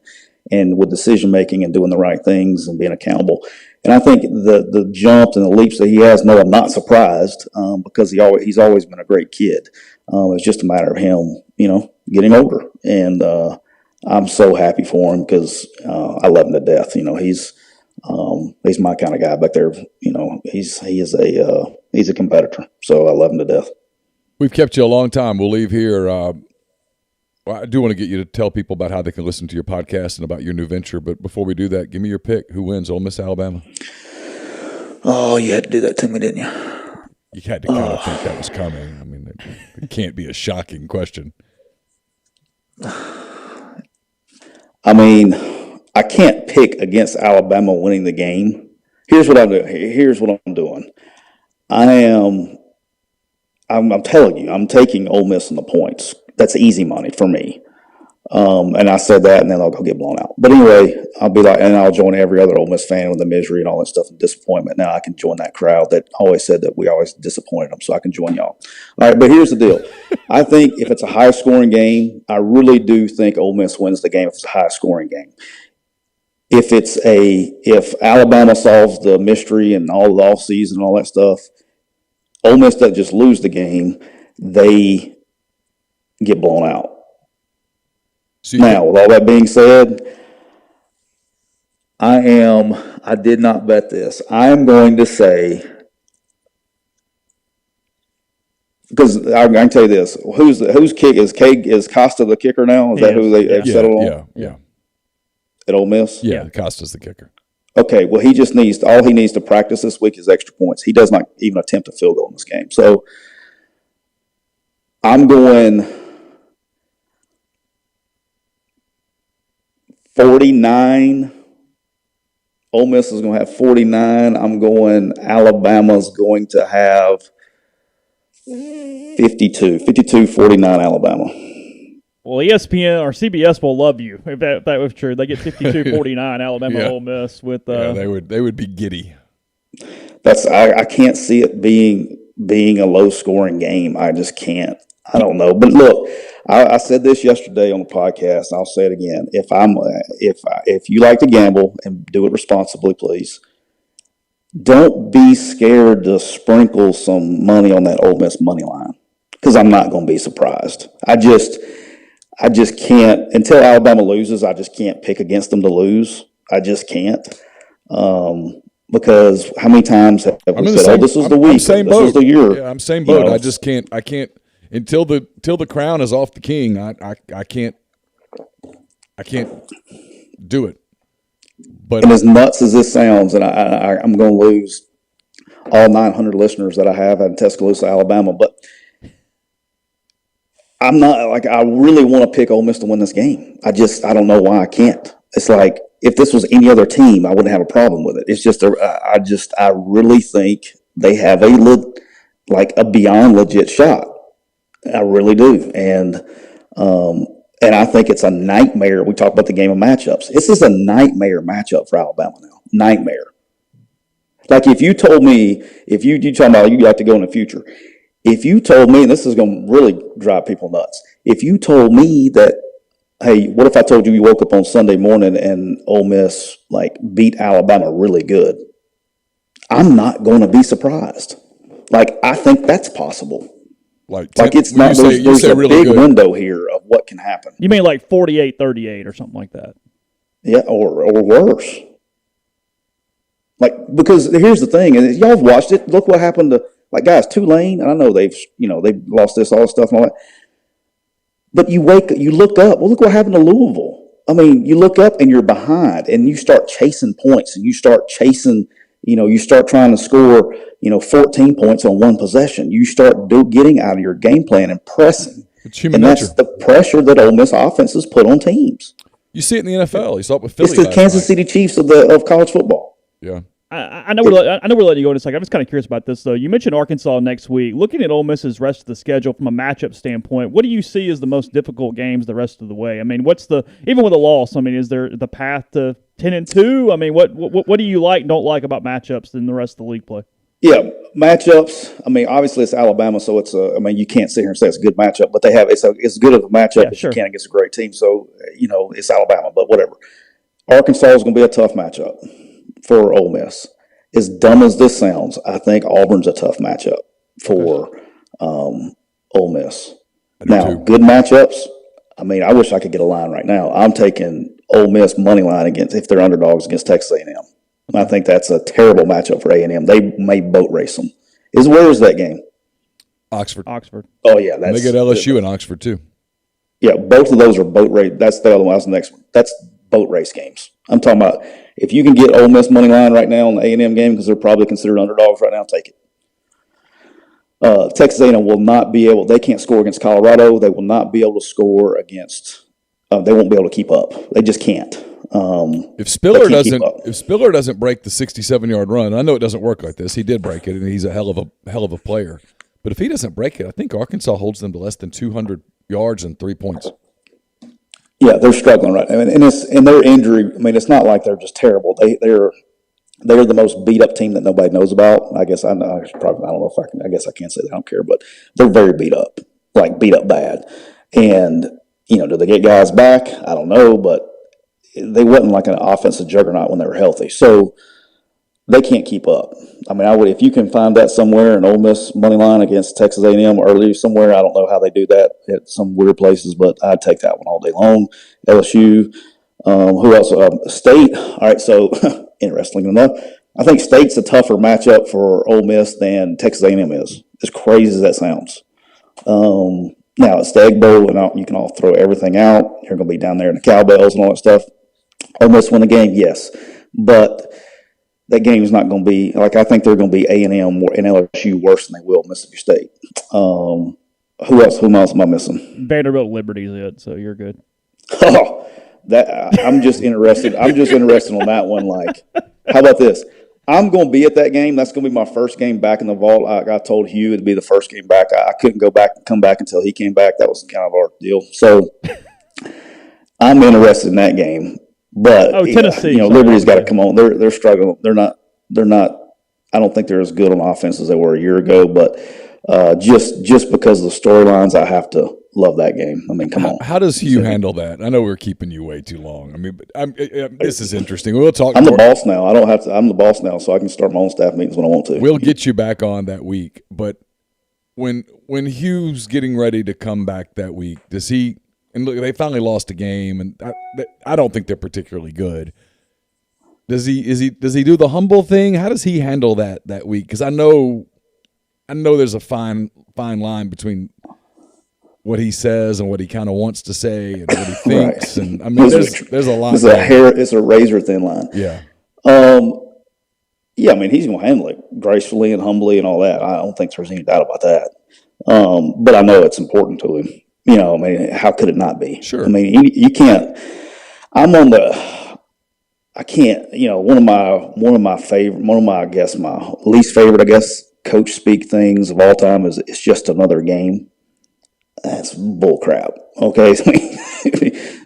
Speaker 3: and with decision making and doing the right things and being accountable. And I think the jumps and the leaps that he has, no, I'm not surprised because he's always been a great kid. It's just a matter of him, getting older. And I'm so happy for him because I love him to death. He's my kind of guy back there. He's a competitor. So I love him to death.
Speaker 2: We've kept you a long time. We'll leave here. Well, I do want to get you to tell people about how they can listen to your podcast and about your new venture. But before we do that, give me your pick. Who wins, Ole Miss, Alabama?
Speaker 3: Oh, you had to do that to me, didn't you?
Speaker 2: You had to kind of think that was coming. I mean, it can't be a shocking question.
Speaker 3: I mean, I can't pick against Alabama winning the game. Here's what I'm doing. I'm telling you, I'm taking Ole Miss in the points. That's easy money for me. And I said that, and then I'll go get blown out. But anyway, I'll be like, and I'll join every other Ole Miss fan with the misery and all that stuff and disappointment. Now I can join that crowd that always said that we always disappointed them, so I can join y'all. All right, but here's the deal. I think if it's a high-scoring game, I really do think Ole Miss wins the game if it's a high-scoring game. If Alabama solves the mystery and all the offseason and all that stuff, Ole Miss doesn't just lose the game; they get blown out. Now, with all that being said, I did not bet this. I am going to say, because I can tell you this, who's kick is Costa the kicker now? Is that who they've settled on?
Speaker 2: Yeah.
Speaker 3: At Ole Miss?
Speaker 2: Yeah, Costa's the kicker.
Speaker 3: Okay, well, all he needs to practice this week is extra points. He does not even attempt a field goal in this game. So I'm going 49. Ole Miss is going to have 49. I'm going Alabama's going to have 52. 52-49 Alabama.
Speaker 1: Well, ESPN or CBS will love you if that was true. They get 52-49 Alabama Ole Miss with
Speaker 2: they would be giddy.
Speaker 3: I can't see it being a low scoring game. I just can't. I don't know. But look, I said this yesterday on the podcast, and I'll say it again. If you like to gamble and do it responsibly, please, don't be scared to sprinkle some money on that Ole Miss money line, because I'm not going to be surprised. I just can't, until Alabama loses, I just can't pick against them to lose. I just can't. Because how many times have we said, this is the week, this is the year.
Speaker 2: Yeah, I'm same boat. I can't, until the crown is off the king, I can't do it. But
Speaker 3: and as nuts as this sounds, and I'm going to lose all 900 listeners that I have in Tuscaloosa, Alabama, but I'm not I really want to pick Ole Miss to win this game. I don't know why I can't. It's like if this was any other team, I wouldn't have a problem with it. It's just I really think they have a beyond legit shot. I really do, and I think it's a nightmare. We talk about the game of matchups. This is a nightmare matchup for Alabama now. Nightmare. Like if you told me, if you talking about you like to go in the future. If you told me, and this is going to really drive people nuts, if you told me that, hey, what if I told you woke up on Sunday morning and Ole Miss beat Alabama really good? I'm not going to be surprised. I think that's possible. It's not. There's a really big window here of what can happen.
Speaker 1: You mean 48-38 or something like that?
Speaker 3: Yeah, or worse. Because here's the thing, and y'all have watched it. Look what happened to. Guys, Tulane, and I know they've lost all this stuff and all that. But you look up. Well, look what happened to Louisville. I mean, you look up and you're behind, and you start chasing points, and you start chasing. You start trying to score. 14 points on one possession. You start getting out of your game plan and pressing.
Speaker 2: It's human
Speaker 3: nature.
Speaker 2: That's
Speaker 3: the pressure that Ole Miss offenses put on teams.
Speaker 2: You see it in the NFL. You saw it with Philly.
Speaker 3: It's the Kansas City Chiefs of college football.
Speaker 2: Yeah.
Speaker 1: I know we're letting you go in a second. I'm just kind of curious about this, though. You mentioned Arkansas next week. Looking at Ole Miss's rest of the schedule from a matchup standpoint, what do you see as the most difficult games the rest of the way? I mean, even with a loss? I mean, is there the path to 10-2? I mean, what do you like and don't like about matchups in the rest of the league play?
Speaker 3: Yeah, matchups. I mean, obviously it's Alabama, so you can't sit here and say it's a good matchup, but it's good of a matchup as you can against a great team. So it's Alabama, but whatever. Arkansas is going to be a tough matchup for Ole Miss. As dumb as this sounds, I think Auburn's a tough matchup for Ole Miss. Now, good matchups. I mean, I wish I could get a line right now. I'm taking Ole Miss money line if they're underdogs against Texas A&M. I think that's a terrible matchup for A&M. They may boat race them. Where is that game?
Speaker 2: Oxford.
Speaker 1: Oxford.
Speaker 3: Oh yeah,
Speaker 2: they get LSU in Oxford too.
Speaker 3: Yeah, both of those are boat race. That's the other one. That's the next one. That's boat race games. I'm talking about if you can get Ole Miss money line right now in the A&M game because they're probably considered underdogs right now, take it. Texas A&M will not be able. They can't score against Colorado. They will not be able to score against. They won't be able to keep up. They just can't.
Speaker 2: If Spiller doesn't break the 67-yard run, I know it doesn't work like this. He did break it, and he's a hell of a player. But if he doesn't break it, I think Arkansas holds them to less than 200 yards and 3 points.
Speaker 3: Yeah, they're struggling right now, and their injury. I mean, it's not like they're just terrible. They're the most beat up team that nobody knows about. I guess I don't know if I can. I guess I can't say that I don't care, but they're very beat up, like beat up bad. And do they get guys back? I don't know, but they wasn't like an offensive juggernaut when they were healthy, so they can't keep up. I mean, I would if you can find that somewhere in Ole Miss money line against Texas A&M early somewhere. I don't know how they do that at some weird places, but I'd take that one all day long. LSU, who else? State. All right, so interesting enough, I think State's a tougher matchup for Ole Miss than Texas A&M is. As crazy as that sounds. Now it's the Egg Bowl, and you can all throw everything out. You're going to be down there in the cowbells and all that stuff. Ole Miss win the game, yes, but that game is not going to be like I think they're going to be A&M and LSU worse than they will Mississippi State. Who else? Who else am I missing?
Speaker 1: Vanderbilt Liberty's it, so you're good.
Speaker 3: Oh, I'm just interested. I'm just interested on that one. Like, how about this? I'm going to be at that game. That's going to be my first game back in the vault. I told Hugh it'd be the first game back. I couldn't come back until he came back. That was kind of our deal. So I'm interested in that game. But
Speaker 1: Tennessee,
Speaker 3: Liberty's got to come on. They're struggling. They're not. I don't think they're as good on offense as they were a year ago. But just because of the storylines, I have to love that game. I mean, come on.
Speaker 2: How does Hugh handle that? I know we're keeping you way too long. I mean, but this is interesting. We'll talk.
Speaker 3: I'm the boss now. I don't have to. I'm the boss now, so I can start my own staff meetings when I want to.
Speaker 2: We'll get you back on that week. But when Hugh's getting ready to come back that week, does he? And look, they finally lost a game, and I don't think they're particularly good. Does he do the humble thing? How does he handle that week? Because I know there's a fine line between what he says and what he kind of wants to say and what he thinks. Right. And I mean, there's a lot.
Speaker 3: It's a razor thin line.
Speaker 2: Yeah.
Speaker 3: Yeah. I mean, he's going to handle it gracefully and humbly and all that. I don't think there's any doubt about that. But I know it's important to him. I mean, how could it not be?
Speaker 2: Sure.
Speaker 3: I mean, you can't. I can't. One of my least favorite, coach speak things of all time is it's just another game. That's bull crap. Okay,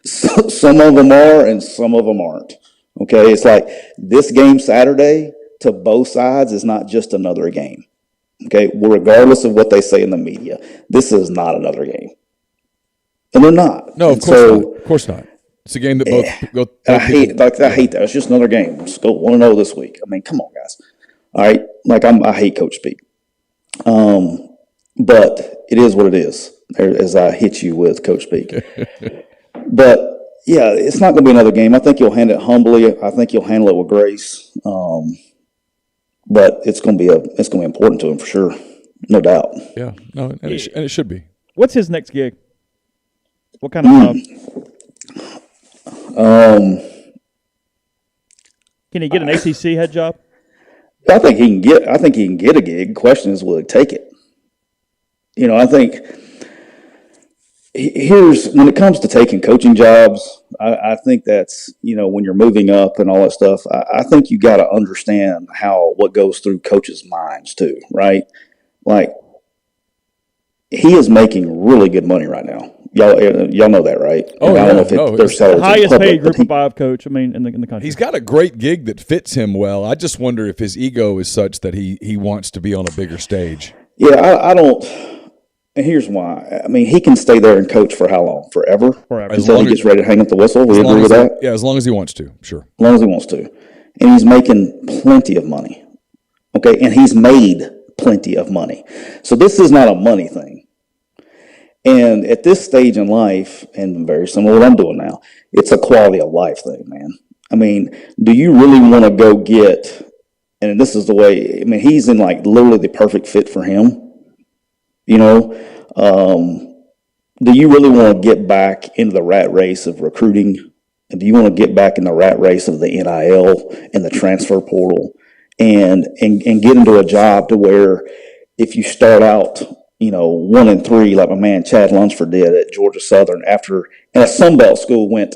Speaker 3: some of them are and some of them aren't. Okay, it's like this game Saturday to both sides is not just another game. Okay, well, regardless of what they say in the media, this is not another game. And they're not.
Speaker 2: No, of course not. Of course not. It's a game that both
Speaker 3: I hate that. It's just another game. Let's go 1-0 this week. I mean, come on, guys. All right, I hate coach speak. But it is what it is. As I hit you with coach speak. But yeah, it's not going to be another game. I think you'll handle it humbly. I think you'll handle it with grace. But it's going to be important to him for sure, no doubt.
Speaker 2: Yeah, no, and it should be.
Speaker 1: What's his next gig? What kind of job? Can he get an ACC head job?
Speaker 3: I think he can get a gig. The question is, will he take it? I think when it comes to taking coaching jobs, I think that's, when you're moving up and all that stuff, I think you got to understand what goes through coaches' minds too, right? Like, he is making really good money right now. Y'all know that, right?
Speaker 2: Oh,
Speaker 3: I don't know if
Speaker 1: there's the highest paid Group of 5 coach. I mean, in the country.
Speaker 2: He's got a great gig that fits him well. I just wonder if his ego is such that he wants to be on a bigger stage.
Speaker 3: Yeah, I don't. And here's why. I mean, he can stay there and coach for how long? Forever. Until he gets ready to hang up the whistle. We agree with that.
Speaker 2: Yeah, as long as he wants to. Sure.
Speaker 3: As long as he wants to, and he's making plenty of money. Okay, and he's made plenty of money. So this is not a money thing. And at this stage in life, and very similar to what I'm doing now, it's a quality of life thing, man. I mean, do you really want to go get, and this is the way, I mean, he's in like literally the perfect fit for him. do you really want to get back into the rat race of recruiting? And do you want to get back in the rat race of the NIL and the transfer portal and get into a job to where if you start out, 1-3, like my man Chad Lunsford did at Georgia Southern after, and a Sunbelt school went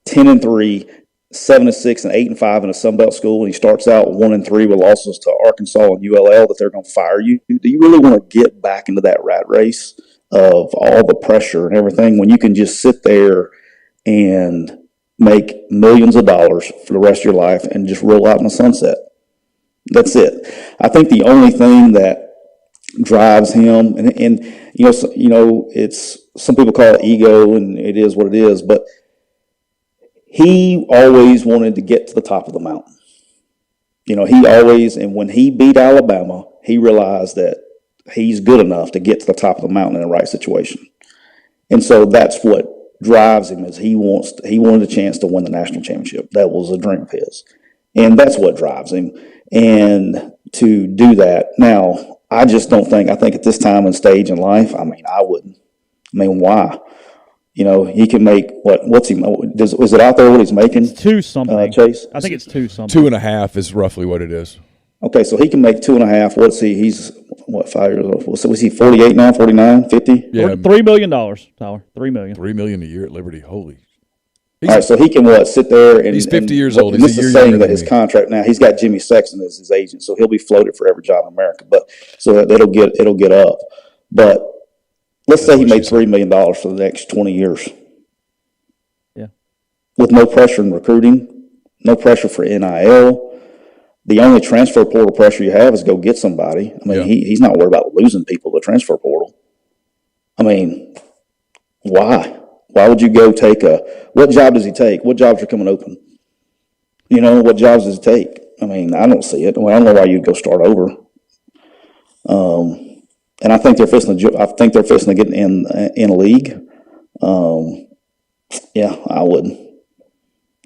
Speaker 3: 10-3, 7-6, and 8-5 in a Sunbelt school, and he starts out 1-3 with losses to Arkansas and ULL that they're going to fire you. Do you really want to get back into that rat race of all the pressure and everything when you can just sit there and make millions of dollars for the rest of your life and just roll out in the sunset? That's it. I think the only thing that drives him, and it's, some people call it ego, and it is what it is, but he always wanted to get to the top of the mountain. And when he beat Alabama, he realized that he's good enough to get to the top of the mountain in the right situation. And so that's what drives him, is he wanted a chance to win the national championship. That was a dream of his. And that's what drives him. And to do that now, I just don't think, I think at this time and stage in life, I wouldn't. Why? He can make what's he, is it out there what he's making?
Speaker 1: It's 2 something.
Speaker 3: Chase?
Speaker 1: I think it's 2 something.
Speaker 2: 2.5 is roughly what it is.
Speaker 3: Okay, so he can make 2.5. What's he? He's 5 years old? Was he 48 now? 49? 50?
Speaker 2: Yeah,
Speaker 1: $3 million, Tyler. $3 million.
Speaker 2: $3 million a year at Liberty. Holy.
Speaker 3: All right, so he can sit there and
Speaker 2: he's 50 years old.
Speaker 3: And this is saying that his contract now, he's got Jimmy Sexton as his agent, so he'll be floated for every job in America. But so that it'll get up. But let's say he made $3 million for the next 20 years.
Speaker 1: Yeah.
Speaker 3: With no pressure in recruiting, no pressure for NIL. The only transfer portal pressure you have is go get somebody. He's not worried about losing people to the transfer portal. Why? Why would you go take what job does he take? What jobs are coming open? What jobs does he take? I don't see it. I don't know why you'd go start over. And I think they're fixing to get in a league. Yeah, I wouldn't.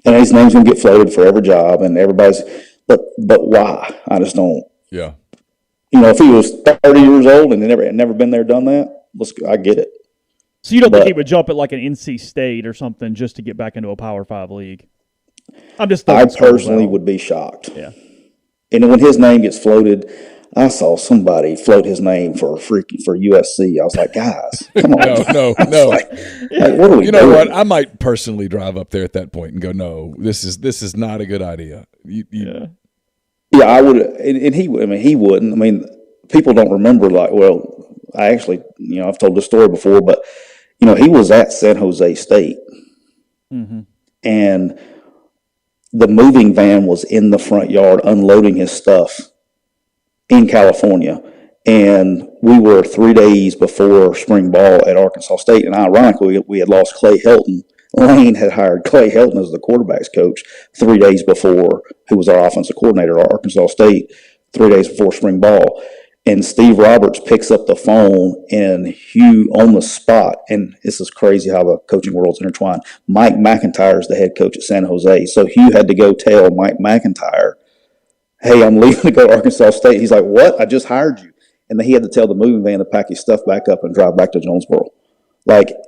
Speaker 3: And his name's going to get floated for every job, and everybody's. But why? I just don't.
Speaker 2: Yeah.
Speaker 3: If he was 30 years old and never been there, done that, I get it.
Speaker 1: So you don't think he would jump at like an NC State or something just to get back into a Power 5 league? I
Speaker 3: personally would be shocked.
Speaker 1: Yeah.
Speaker 3: And when his name gets floated, I saw somebody float his name for USC. I was like, guys, come on.
Speaker 2: No.
Speaker 3: Like, what are we doing?
Speaker 2: What? I might personally drive up there at that point and go, no, this is not a good idea.
Speaker 3: Yeah, I would, and he would. He wouldn't. People don't remember. I actually, I've told this story before, but he was at San Jose State, and the moving van was in the front yard unloading his stuff in California, and we were 3 days before spring ball at Arkansas State, and ironically, we had lost Clay Helton. Lane had hired Clay Helton as the quarterback's coach 3 days before, who was our offensive coordinator at Arkansas State, 3 days before spring ball. And Steve Roberts picks up the phone, and Hugh on the spot, and this is crazy how the coaching world's intertwined. Mike McIntyre is the head coach at San Jose. So Hugh had to go tell Mike McIntyre, hey, I'm leaving to go to Arkansas State. He's like, what? I just hired you. And then he had to tell the moving van to pack his stuff back up and drive back to Jonesboro.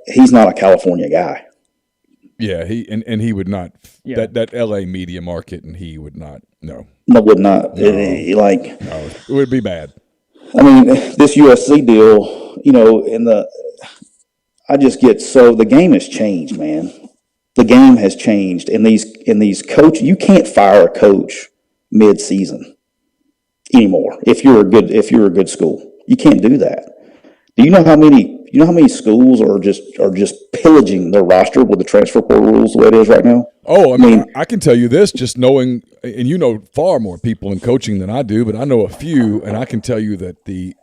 Speaker 3: He's not a California guy.
Speaker 2: Yeah, he would not. Yeah. That LA media market, and he would not. No,
Speaker 3: would not.
Speaker 2: No. It would be bad.
Speaker 3: This USC deal, I just get the game has changed, man. The game has changed, and these coach, you can't fire a coach mid-season anymore if you're a good school. You can't do that. Do you know how many schools are just pillaging their roster with the transfer portal rules the way it is right now?
Speaker 2: Oh, I can tell you this, just knowing, and far more people in coaching than I do, but I know a few, and I can tell you that the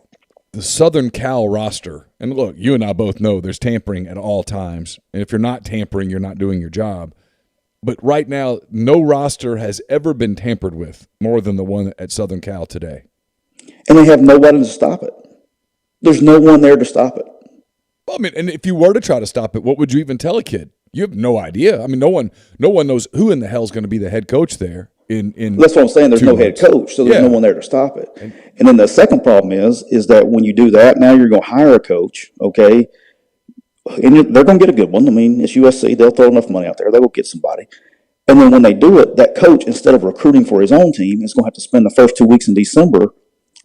Speaker 2: Southern Cal roster, and look, you and I both know there's tampering at all times, and if you're not tampering, you're not doing your job. But right now, no roster has ever been tampered with more than the one at Southern Cal today.
Speaker 3: And they have nobody to stop it. There's no one there to stop it.
Speaker 2: Well, and if you were to try to stop it, what would you even tell a kid? You have no idea. No one knows who in the hell is going to be the head coach there.
Speaker 3: That's what I'm saying. There's no head coach, so there's no one there to stop it. And then the second problem is that when you do that, now you're going to hire a coach, okay, and they're going to get a good one. I mean, it's USC. They'll throw enough money out there. They will get somebody. And then when they do it, that coach, instead of recruiting for his own team, is going to have to spend the first 2 weeks in December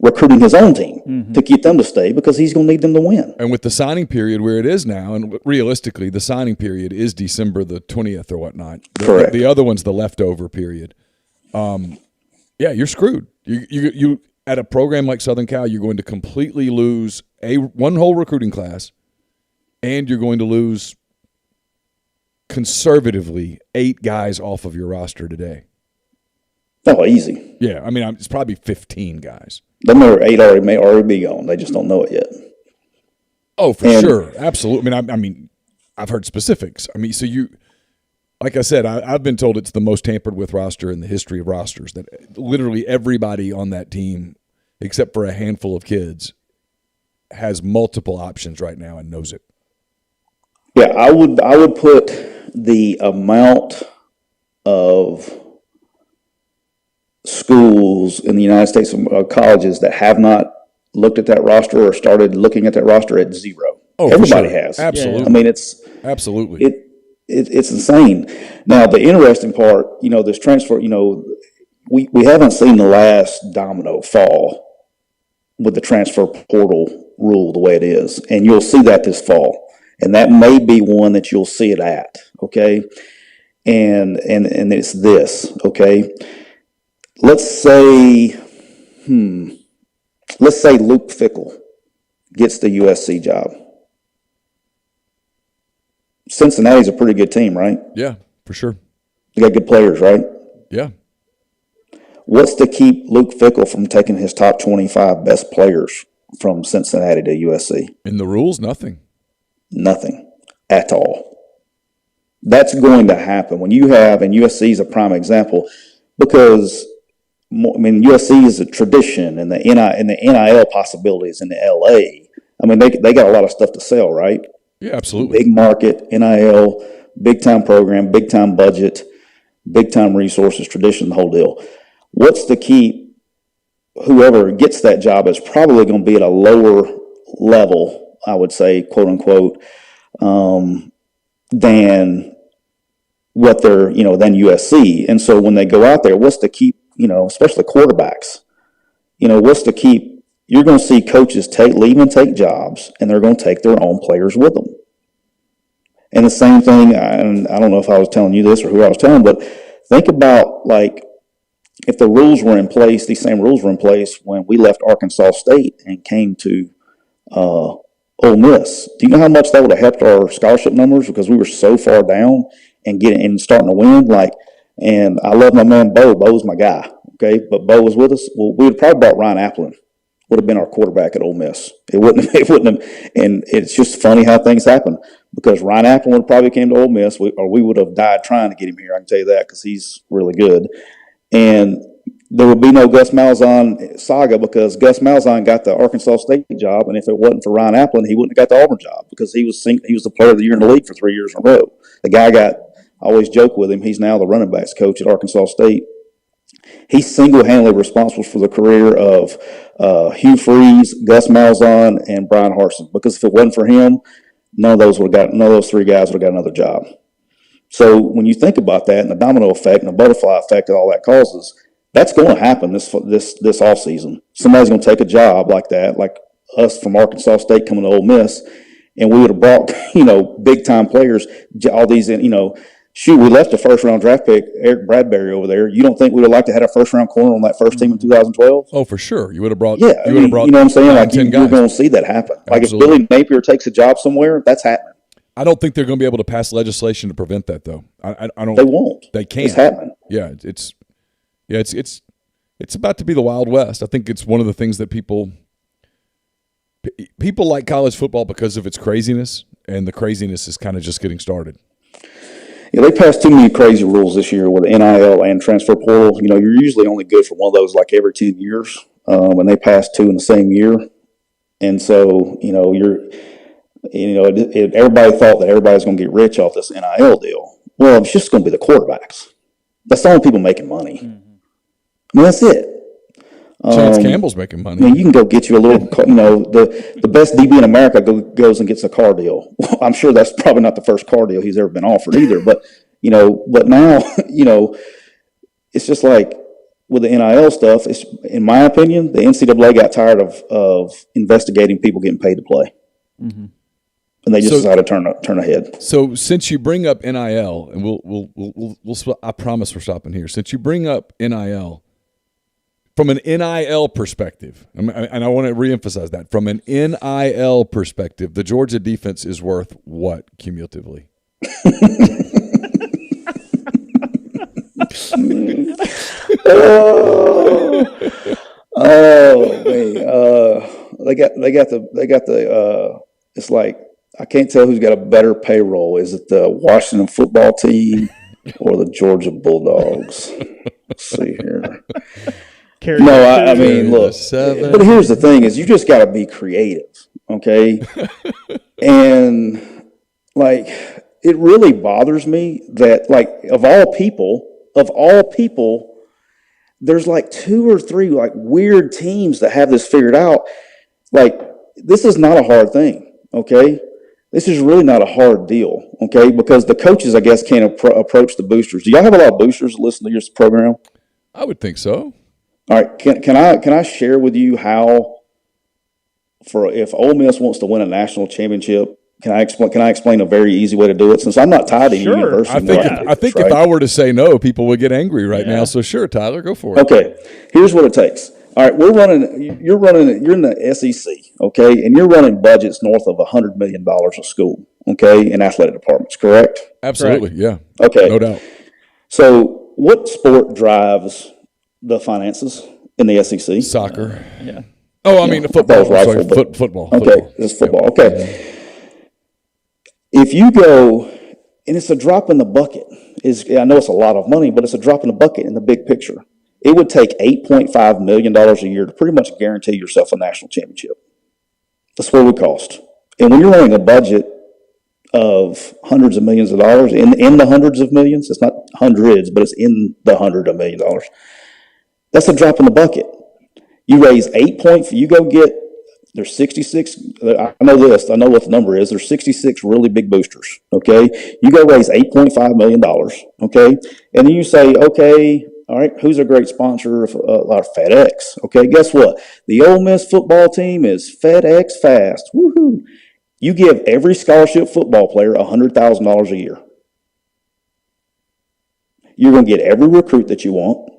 Speaker 3: recruiting his own team to get them to stay because he's going to need them to win.
Speaker 2: And with the signing period where it is now, and realistically, the signing period is December the 20th or whatnot.
Speaker 3: Correct.
Speaker 2: The other one's the leftover period. Yeah, you're screwed. You at a program like Southern Cal, you're going to completely lose one whole recruiting class, and you're going to lose conservatively 8 guys off of your roster today.
Speaker 3: Oh, easy.
Speaker 2: Yeah, I mean, it's probably 15 guys.
Speaker 3: Them other 8 may already be gone. They just don't know it yet.
Speaker 2: Oh, for sure. Absolutely. I mean, I've heard specifics. I mean, so like I said, I've been told it's the most tampered with roster in the history of rosters, that literally everybody on that team, except for a handful of kids, has multiple options right now and knows it.
Speaker 3: Yeah, I would put the amount of schools in the United States, colleges that have not looked at that roster or started looking at that roster at 0.
Speaker 2: Oh,
Speaker 3: everybody
Speaker 2: sure.
Speaker 3: has.
Speaker 2: Absolutely.
Speaker 3: I mean, it's
Speaker 2: absolutely
Speaker 3: it's insane. Now, the interesting part, this transfer, we haven't seen the last domino fall with the transfer portal rule the way it is, and you'll see that this fall, and that may be one that you'll see it at. Okay, and it's this. Okay. Let's say Luke Fickell gets the USC job. Cincinnati's a pretty good team, right?
Speaker 2: Yeah, for sure.
Speaker 3: They got good players, right?
Speaker 2: Yeah.
Speaker 3: What's to keep Luke Fickell from taking his top 25 best players from Cincinnati to USC?
Speaker 2: In the rules, nothing. Nothing
Speaker 3: at all. That's going to happen when you have, and USC is a prime example, because USC is a tradition, and the NIL possibilities in the LA. I mean, they got a lot of stuff to sell, right?
Speaker 2: Yeah, absolutely.
Speaker 3: Big market, NIL, big time program, big time budget, big time resources, tradition, the whole deal. What's to keep whoever gets that job is probably going to be at a lower level, I would say, quote unquote, than what they're, than USC. And so when they go out there, what's to keep, especially quarterbacks, what's to keep, you're going to see coaches leave and take jobs, and they're going to take their own players with them. And the same thing, and I don't know if I was telling you this or who I was telling, but think about, like, if the rules were in place, these same rules were in place when we left Arkansas State and came to Ole Miss. Do you know how much that would have helped our scholarship numbers, because we were so far down and starting to win? And I love my man Bo. Bo's my guy, okay? But Bo was with us. Well, we would probably brought Ryan Applin. Would have been our quarterback at Ole Miss. It wouldn't have. And it's just funny how things happen, because Ryan Applin would have probably came to Ole Miss, or we would have died trying to get him here. I can tell you that, because he's really good. And there would be no Gus Malzahn saga, because Gus Malzahn got the Arkansas State job, and if it wasn't for Ryan Applin, he wouldn't have got the Auburn job, because he was the player of the year in the league for 3 years in a row. The guy I always joke with him, he's now the running backs coach at Arkansas State. He's single-handedly responsible for the career of Hugh Freeze, Gus Malzahn, and Brian Harsin, because if it wasn't for him, none of those 3 guys would have got another job. So when you think about that, and the domino effect and the butterfly effect that all that causes, that's going to happen this offseason. Somebody's going to take a job like that, like us from Arkansas State coming to Ole Miss, and we would have brought, big time players, all these, we left a first round draft pick, Eric Bradbury, over there. You don't think we would have liked to have a first round corner on that first team in 2012?
Speaker 2: Oh, for sure. You would have brought.
Speaker 3: Yeah, you know what I'm saying? Like you're going to see that happen. Like
Speaker 2: Absolutely.
Speaker 3: If Billy Napier takes a job somewhere, that's happening.
Speaker 2: I don't think they're going to be able to pass legislation to prevent that, though. I don't.
Speaker 3: They won't.
Speaker 2: They can't.
Speaker 3: It's happening.
Speaker 2: Yeah, it's about to be the Wild West. I think it's one of the things that people like college football because of its craziness, and the craziness is kind of just getting started.
Speaker 3: Yeah, they passed too many crazy rules this year with NIL and transfer portal. You're usually only good for one of those like every 10 years, and they passed 2 in the same year. And so, everybody thought that everybody's going to get rich off this NIL deal. Well, it's just going to be the quarterbacks. That's the only people making money. Mm-hmm. I mean, that's it.
Speaker 2: Chance Campbell's making money.
Speaker 3: I mean, you can go get you a little, the best DB in America goes and gets a car deal. I'm sure that's probably not the first car deal he's ever been offered either. But, but now, it's just like with the NIL stuff, it's, in my opinion, the NCAA got tired of investigating people getting paid to play. Mm-hmm. And they just decided to turn ahead.
Speaker 2: So since you bring up NIL, and we'll I promise we're stopping here. Since you bring up NIL, from an NIL perspective, and I want to reemphasize that, from an NIL perspective, the Georgia defense is worth what cumulatively?
Speaker 3: They got the it's like, I can't tell who's got a better payroll. Is it the Washington football team or the Georgia Bulldogs? Let's see here. I mean, look, but here's the thing is you just got to be creative, okay? And, like, it really bothers me that, like, of all people, there's like 2 or 3, like, weird teams that have this figured out. Like, this is not a hard thing, okay? This is really not a hard deal, okay? Because the coaches, I guess, can't approach the boosters. Do y'all have a lot of boosters that listen to your program?
Speaker 2: I would think so.
Speaker 3: All right, can I share with you how, if Ole Miss wants to win a national championship, can I explain a very easy way to do it? Since I'm not tied to any university.
Speaker 2: I think if I were to say no, people would get angry right now. So sure, Tyler, go for it.
Speaker 3: Okay, here's what it takes. All right, you're in the SEC, okay, and you're running budgets north of $100 million a school, okay, in athletic departments, correct?
Speaker 2: Absolutely, yeah.
Speaker 3: Okay,
Speaker 2: no doubt.
Speaker 3: So, what sport drives the finances in the SEC?
Speaker 2: Soccer.
Speaker 1: Yeah.
Speaker 2: Oh, I mean football. Sorry, football.
Speaker 3: Okay, it's football. Okay. If you go, and it's a drop in the bucket. I know it's a lot of money, but it's a drop in the bucket in the big picture. It would take $8.5 million a year to pretty much guarantee yourself a national championship. That's what it would cost. And when you're running a budget of hundreds of millions of dollars, in the hundreds of millions, it's not hundreds, but it's in the $100 of million. That's a drop in the bucket. You raise you go get, there's 66, I know what the number is, there's 66 really big boosters, okay? You go raise $8.5 million, okay? And then you say, okay, all right, who's a great sponsor of FedEx? Okay, guess what? The Ole Miss football team is FedEx Fast. Woohoo! You give every scholarship football player $100,000 a year. You're going to get every recruit that you want.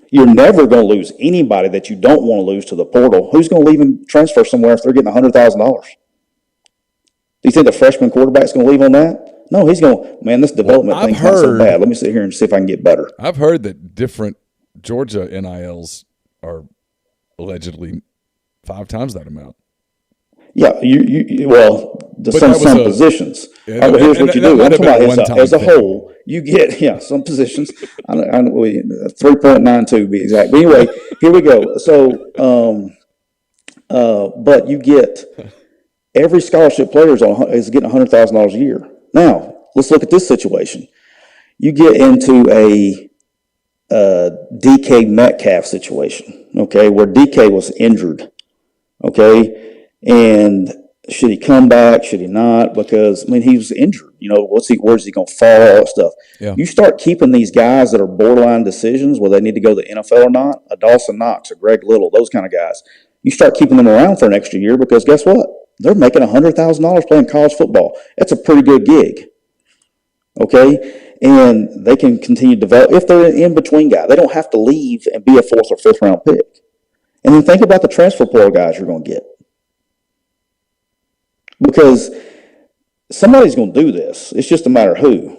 Speaker 3: You're never going to lose anybody that you don't want to lose to the portal. Who's going to leave and transfer somewhere if they're getting $100,000? Do you think the freshman quarterback's going to leave on that? No, he's going, man, this development thing's not so bad. Let me sit here and see if I can get better.
Speaker 2: I've heard that different Georgia NILs are allegedly 5 times that amount.
Speaker 3: Yeah, some positions.
Speaker 2: Yeah,
Speaker 3: but here's what you do. I'm talking about as a whole, you get, some positions. I know 3.92 to be exact. But anyway, here we go. So, but you get, every scholarship player is getting $100,000 a year. Now, let's look at this situation. You get into a DK Metcalf situation, okay, where DK was injured, okay, and should he come back? Should he not? Because, he was injured. Where's he going to fall? All that stuff.
Speaker 2: Yeah.
Speaker 3: You start keeping these guys that are borderline decisions, whether they need to go to the NFL or not, a Dawson Knox, a Greg Little, those kind of guys. You start keeping them around for an extra year because guess what? They're making $100,000 playing college football. That's a pretty good gig, okay? And they can continue to develop. If they're an in-between guy, they don't have to leave and be a 4th or 5th round pick. And then think about the transfer portal guys you're going to get. Because somebody's going to do this. It's just a matter of who.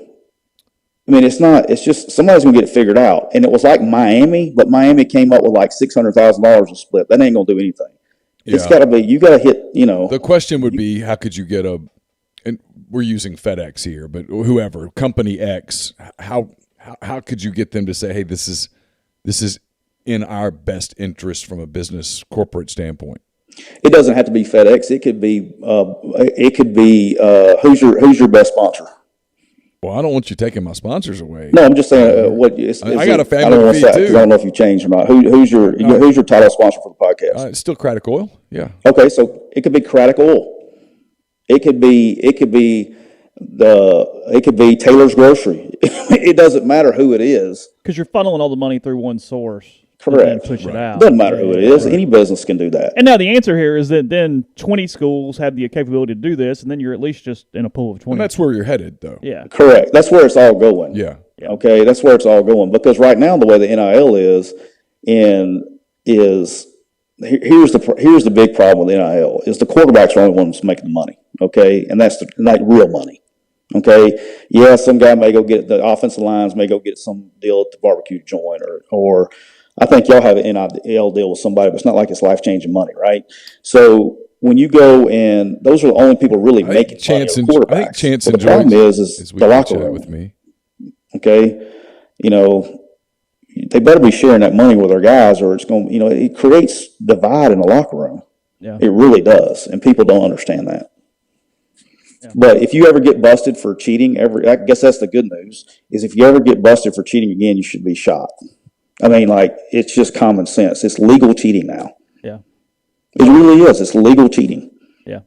Speaker 3: It's just somebody's going to get it figured out. And it was like Miami, but Miami came up with like $600,000 a split. That ain't going to do anything. Yeah. It's got to be, you got to hit,
Speaker 2: The question would be, how could you get and we're using FedEx here, but whoever, company X, how could you get them to say, hey, this is in our best interest from a business corporate standpoint?
Speaker 3: It doesn't have to be FedEx. It could be who's your best sponsor?
Speaker 2: Well, I don't want you taking my sponsors away.
Speaker 3: No, I'm just saying
Speaker 2: I got a family fee, too.
Speaker 3: I don't know if you changed or not. Who's your title sponsor for the podcast?
Speaker 2: It's still Craddock Oil. Yeah.
Speaker 3: Okay, so it could be Craddock Oil. It could be Taylor's Grocery. It doesn't matter who it is,
Speaker 1: because you're funneling all the money through one source.
Speaker 3: Correct.
Speaker 1: And push it out.
Speaker 3: Doesn't matter who it is. Right. Any business can do that.
Speaker 1: And now the answer here is that then 20 schools have the capability to do this, and then you're at least just in a pool of 20.
Speaker 2: And that's where you're headed, though.
Speaker 1: Yeah.
Speaker 3: Correct. That's where it's all going.
Speaker 2: Yeah.
Speaker 3: Okay, that's where it's all going. Because right now the way the NIL is here's the big problem with NIL is the quarterbacks are the only ones making the money. Okay, and that's like real money. Okay, yeah, some guy may go get the offensive lines may go get some deal at the barbecue joint or I think y'all have an NIL deal with somebody, but it's not like it's life-changing money, right? So when you go and those are the only people really making money, quarterbacks.
Speaker 2: I think Chance
Speaker 3: the problem is the locker room.
Speaker 2: With me.
Speaker 3: Okay, they better be sharing that money with their guys, or it's going. It creates divide in the locker room.
Speaker 1: Yeah,
Speaker 3: it really does, and people don't understand that. Yeah. But if you ever get busted for cheating, I guess that's the good news. Is if you ever get busted for cheating again, you should be shot. I mean, it's just common sense. It's legal cheating now.
Speaker 1: Yeah.
Speaker 3: It really is. It's legal cheating.
Speaker 1: Yeah.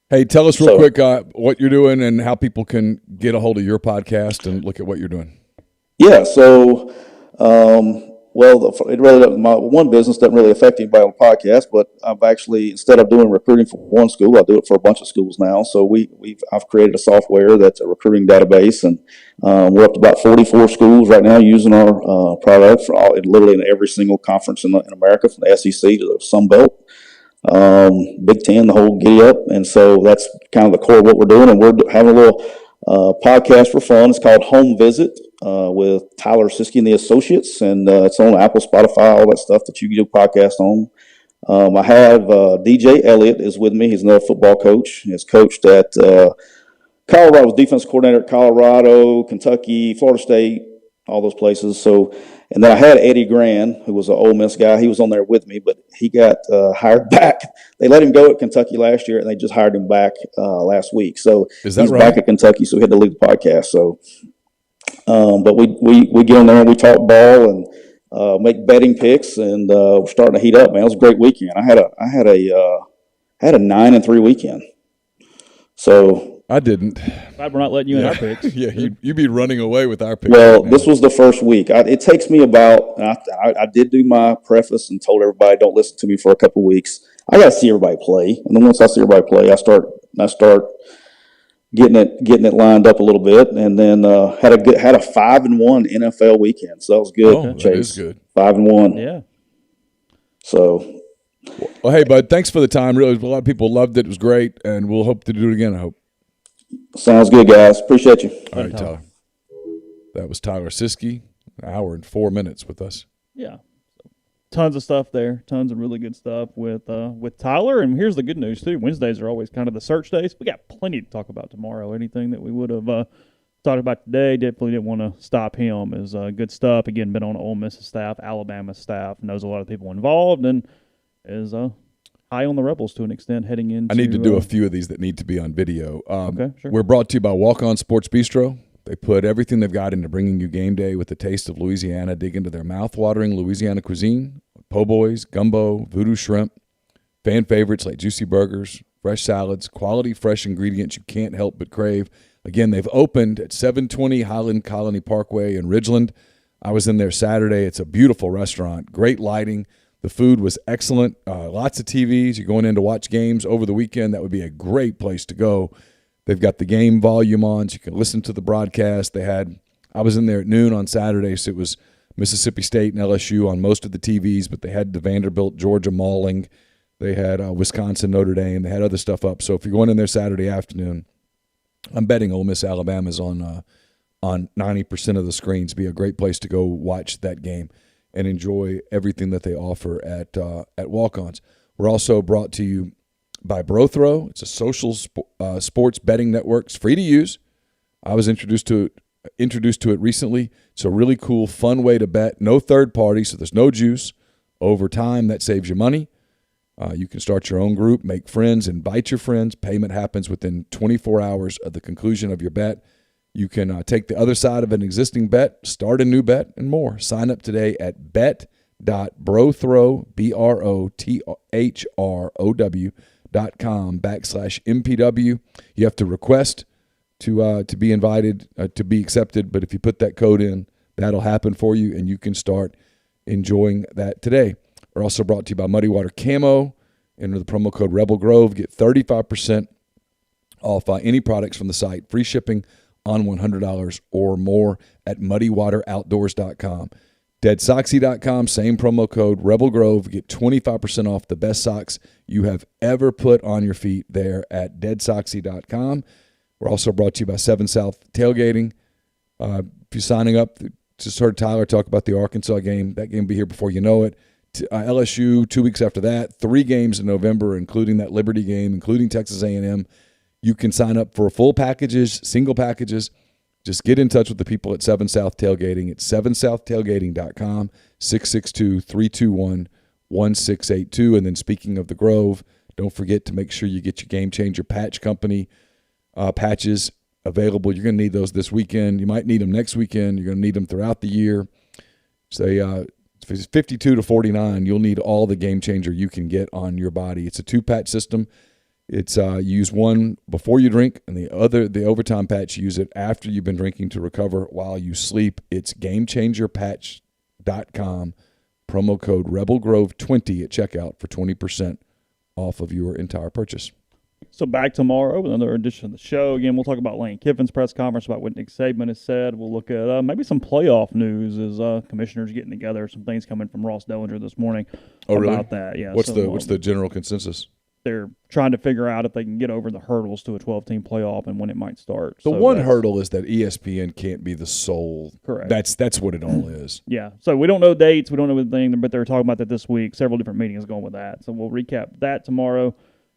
Speaker 2: Hey, tell us real quick what you're doing and how people can get a hold of your podcast and look at what you're doing.
Speaker 3: Yeah. So, my one business doesn't really affect anybody on the podcast, but I've actually, instead of doing recruiting for one school, I do it for a bunch of schools now. So I've created a software that's a recruiting database, and we're up to about 44 schools right now using our product literally in every single conference in America, from the SEC to the Sun Belt, Big Ten, the whole giddy up. And so that's kind of the core of what we're doing, and we're having a little podcast for fun. It's called Home Visit with Tyler Siskey and the Associates, and it's on Apple, Spotify, all that stuff that you can do podcast on. I have DJ Elliott is with me. He's another football coach. He's coached at Colorado, was defense coordinator at Colorado, Kentucky, Florida State, all those places. So, and then I had Eddie Gran, who was an Ole Miss guy. He was on there with me, but he got hired back. They let him go at Kentucky last year, and they just hired him back last week. So he's back at Kentucky, so we had to leave the podcast. So, but we get on there and we talk ball and make betting picks, and we're starting to heat up. Man, it was a great weekend. I had a 9-3 weekend. So.
Speaker 2: I didn't.
Speaker 1: Glad we're not letting you in our picks.
Speaker 2: Yeah, you'd be running away with our picks.
Speaker 3: Well, this was the first week. It takes me about, and I did do my preface and told everybody don't listen to me for a couple of weeks. I got to see everybody play, and then once I see everybody play, I start getting it lined up a little bit, and then had a 5-1 NFL weekend, so that was good.
Speaker 2: Oh, Chase. That is good.
Speaker 3: 5-1.
Speaker 1: Yeah.
Speaker 3: So.
Speaker 2: Well, hey, bud, thanks for the time. Really, a lot of people loved it. It was great, and we'll hope to do it again, I hope.
Speaker 3: Sounds good, guys. Appreciate you.
Speaker 2: All right, Tyler. That was Tyler Siskey, an hour and 4 minutes with us.
Speaker 1: Yeah. Tons of stuff there. Tons of really good stuff with Tyler. And here's the good news, too. Wednesdays are always kind of the search days. We got plenty to talk about tomorrow. Anything that we would have talked about today, definitely didn't want to stop him. Is good stuff. Again, been on Ole Miss staff, Alabama staff, knows a lot of people involved, and is high on the Rebels to an extent heading into.
Speaker 2: I need to do a few of these that need to be on video.
Speaker 1: Okay, sure.
Speaker 2: We're brought to you by Walk On Sports Bistro. They put everything they've got into bringing you game day with the taste of Louisiana. Dig into their mouth-watering Louisiana cuisine, po' boys, gumbo, voodoo shrimp, fan favorites like juicy burgers, fresh salads, quality fresh ingredients you can't help but crave. Again, they've opened at 720 Highland Colony Parkway in Ridgeland. I was in there Saturday. It's a beautiful restaurant, great lighting. The food was excellent. Lots of TVs. You're going in to watch games over the weekend. That would be a great place to go. They've got the game volume on, so you can listen to the broadcast. I was in there at noon on Saturday, so it was Mississippi State and LSU on most of the TVs, but they had the Vanderbilt, Georgia mauling. They had Wisconsin, Notre Dame. They had other stuff up. So if you're going in there Saturday afternoon, I'm betting Ole Miss, Alabama is on 90% of the screens. Be a great place to go watch that game and enjoy everything that they offer at Walk-Ons. We're also brought to you by BroThrow. It's a social sports betting network. It's free to use. I was introduced to it recently. It's a really cool, fun way to bet. No third party, so there's no juice. Over time, that saves you money. You can start your own group, make friends, invite your friends. Payment happens within 24 hours of the conclusion of your bet. You can take the other side of an existing bet, start a new bet, and more. Sign up today at bet.brothrow.com/MPW. You have to request to be invited, to be accepted, but if you put that code in, that'll happen for you, and you can start enjoying that today. We're also brought to you by Muddy Water Camo. Enter the promo code Rebel Grove. Get 35% off any products from the site. Free shipping on $100 or more at muddywateroutdoors.com. Deadsoxy.com, same promo code Rebel Grove. Get 25% off the best socks you have ever put on your feet there at deadsoxy.com. We're also brought to you by 7 South Tailgating. If you're signing up, just heard Tyler talk about the Arkansas game. That game will be here before you know it. LSU 2 weeks after that. 3 games in November, including that Liberty game, including Texas A&M. You can sign up for full packages, single packages. Just get in touch with the people at 7 South Tailgating at 7southtailgating.com, 662-321-1682. And then speaking of the Grove, don't forget to make sure you get your Game Changer Patch Company patches available. You're going to need those this weekend. You might need them next weekend. You're going to need them throughout the year. Say 52 to 49, you'll need all the Game Changer you can get on your body. It's a 2-patch system. It's you use one before you drink, and the overtime patch, you use it after you've been drinking to recover while you sleep. It's GameChangerPatch.com. Promo code RebelGrove20 at checkout for 20% off of your entire purchase.
Speaker 1: So back tomorrow with another edition of the show. Again, we'll talk about Lane Kiffin's press conference, about what Nick Saban has said. We'll look at maybe some playoff news as commissioners getting together. Some things coming from Ross Dellinger this morning about that. Yeah.
Speaker 2: What's the general consensus?
Speaker 1: They're trying to figure out if they can get over the hurdles to a 12-team playoff and when it might start.
Speaker 2: The one hurdle is that ESPN can't be the sole.
Speaker 1: Correct.
Speaker 2: That's what it all is.
Speaker 1: Yeah. So we don't know dates. We don't know anything, but they're talking about that this week. Several different meetings going with that. So we'll recap that tomorrow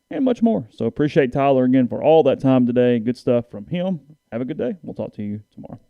Speaker 1: and much more. So appreciate Tyler again for all that time today. Good stuff from him. Have a good day. We'll talk to you tomorrow.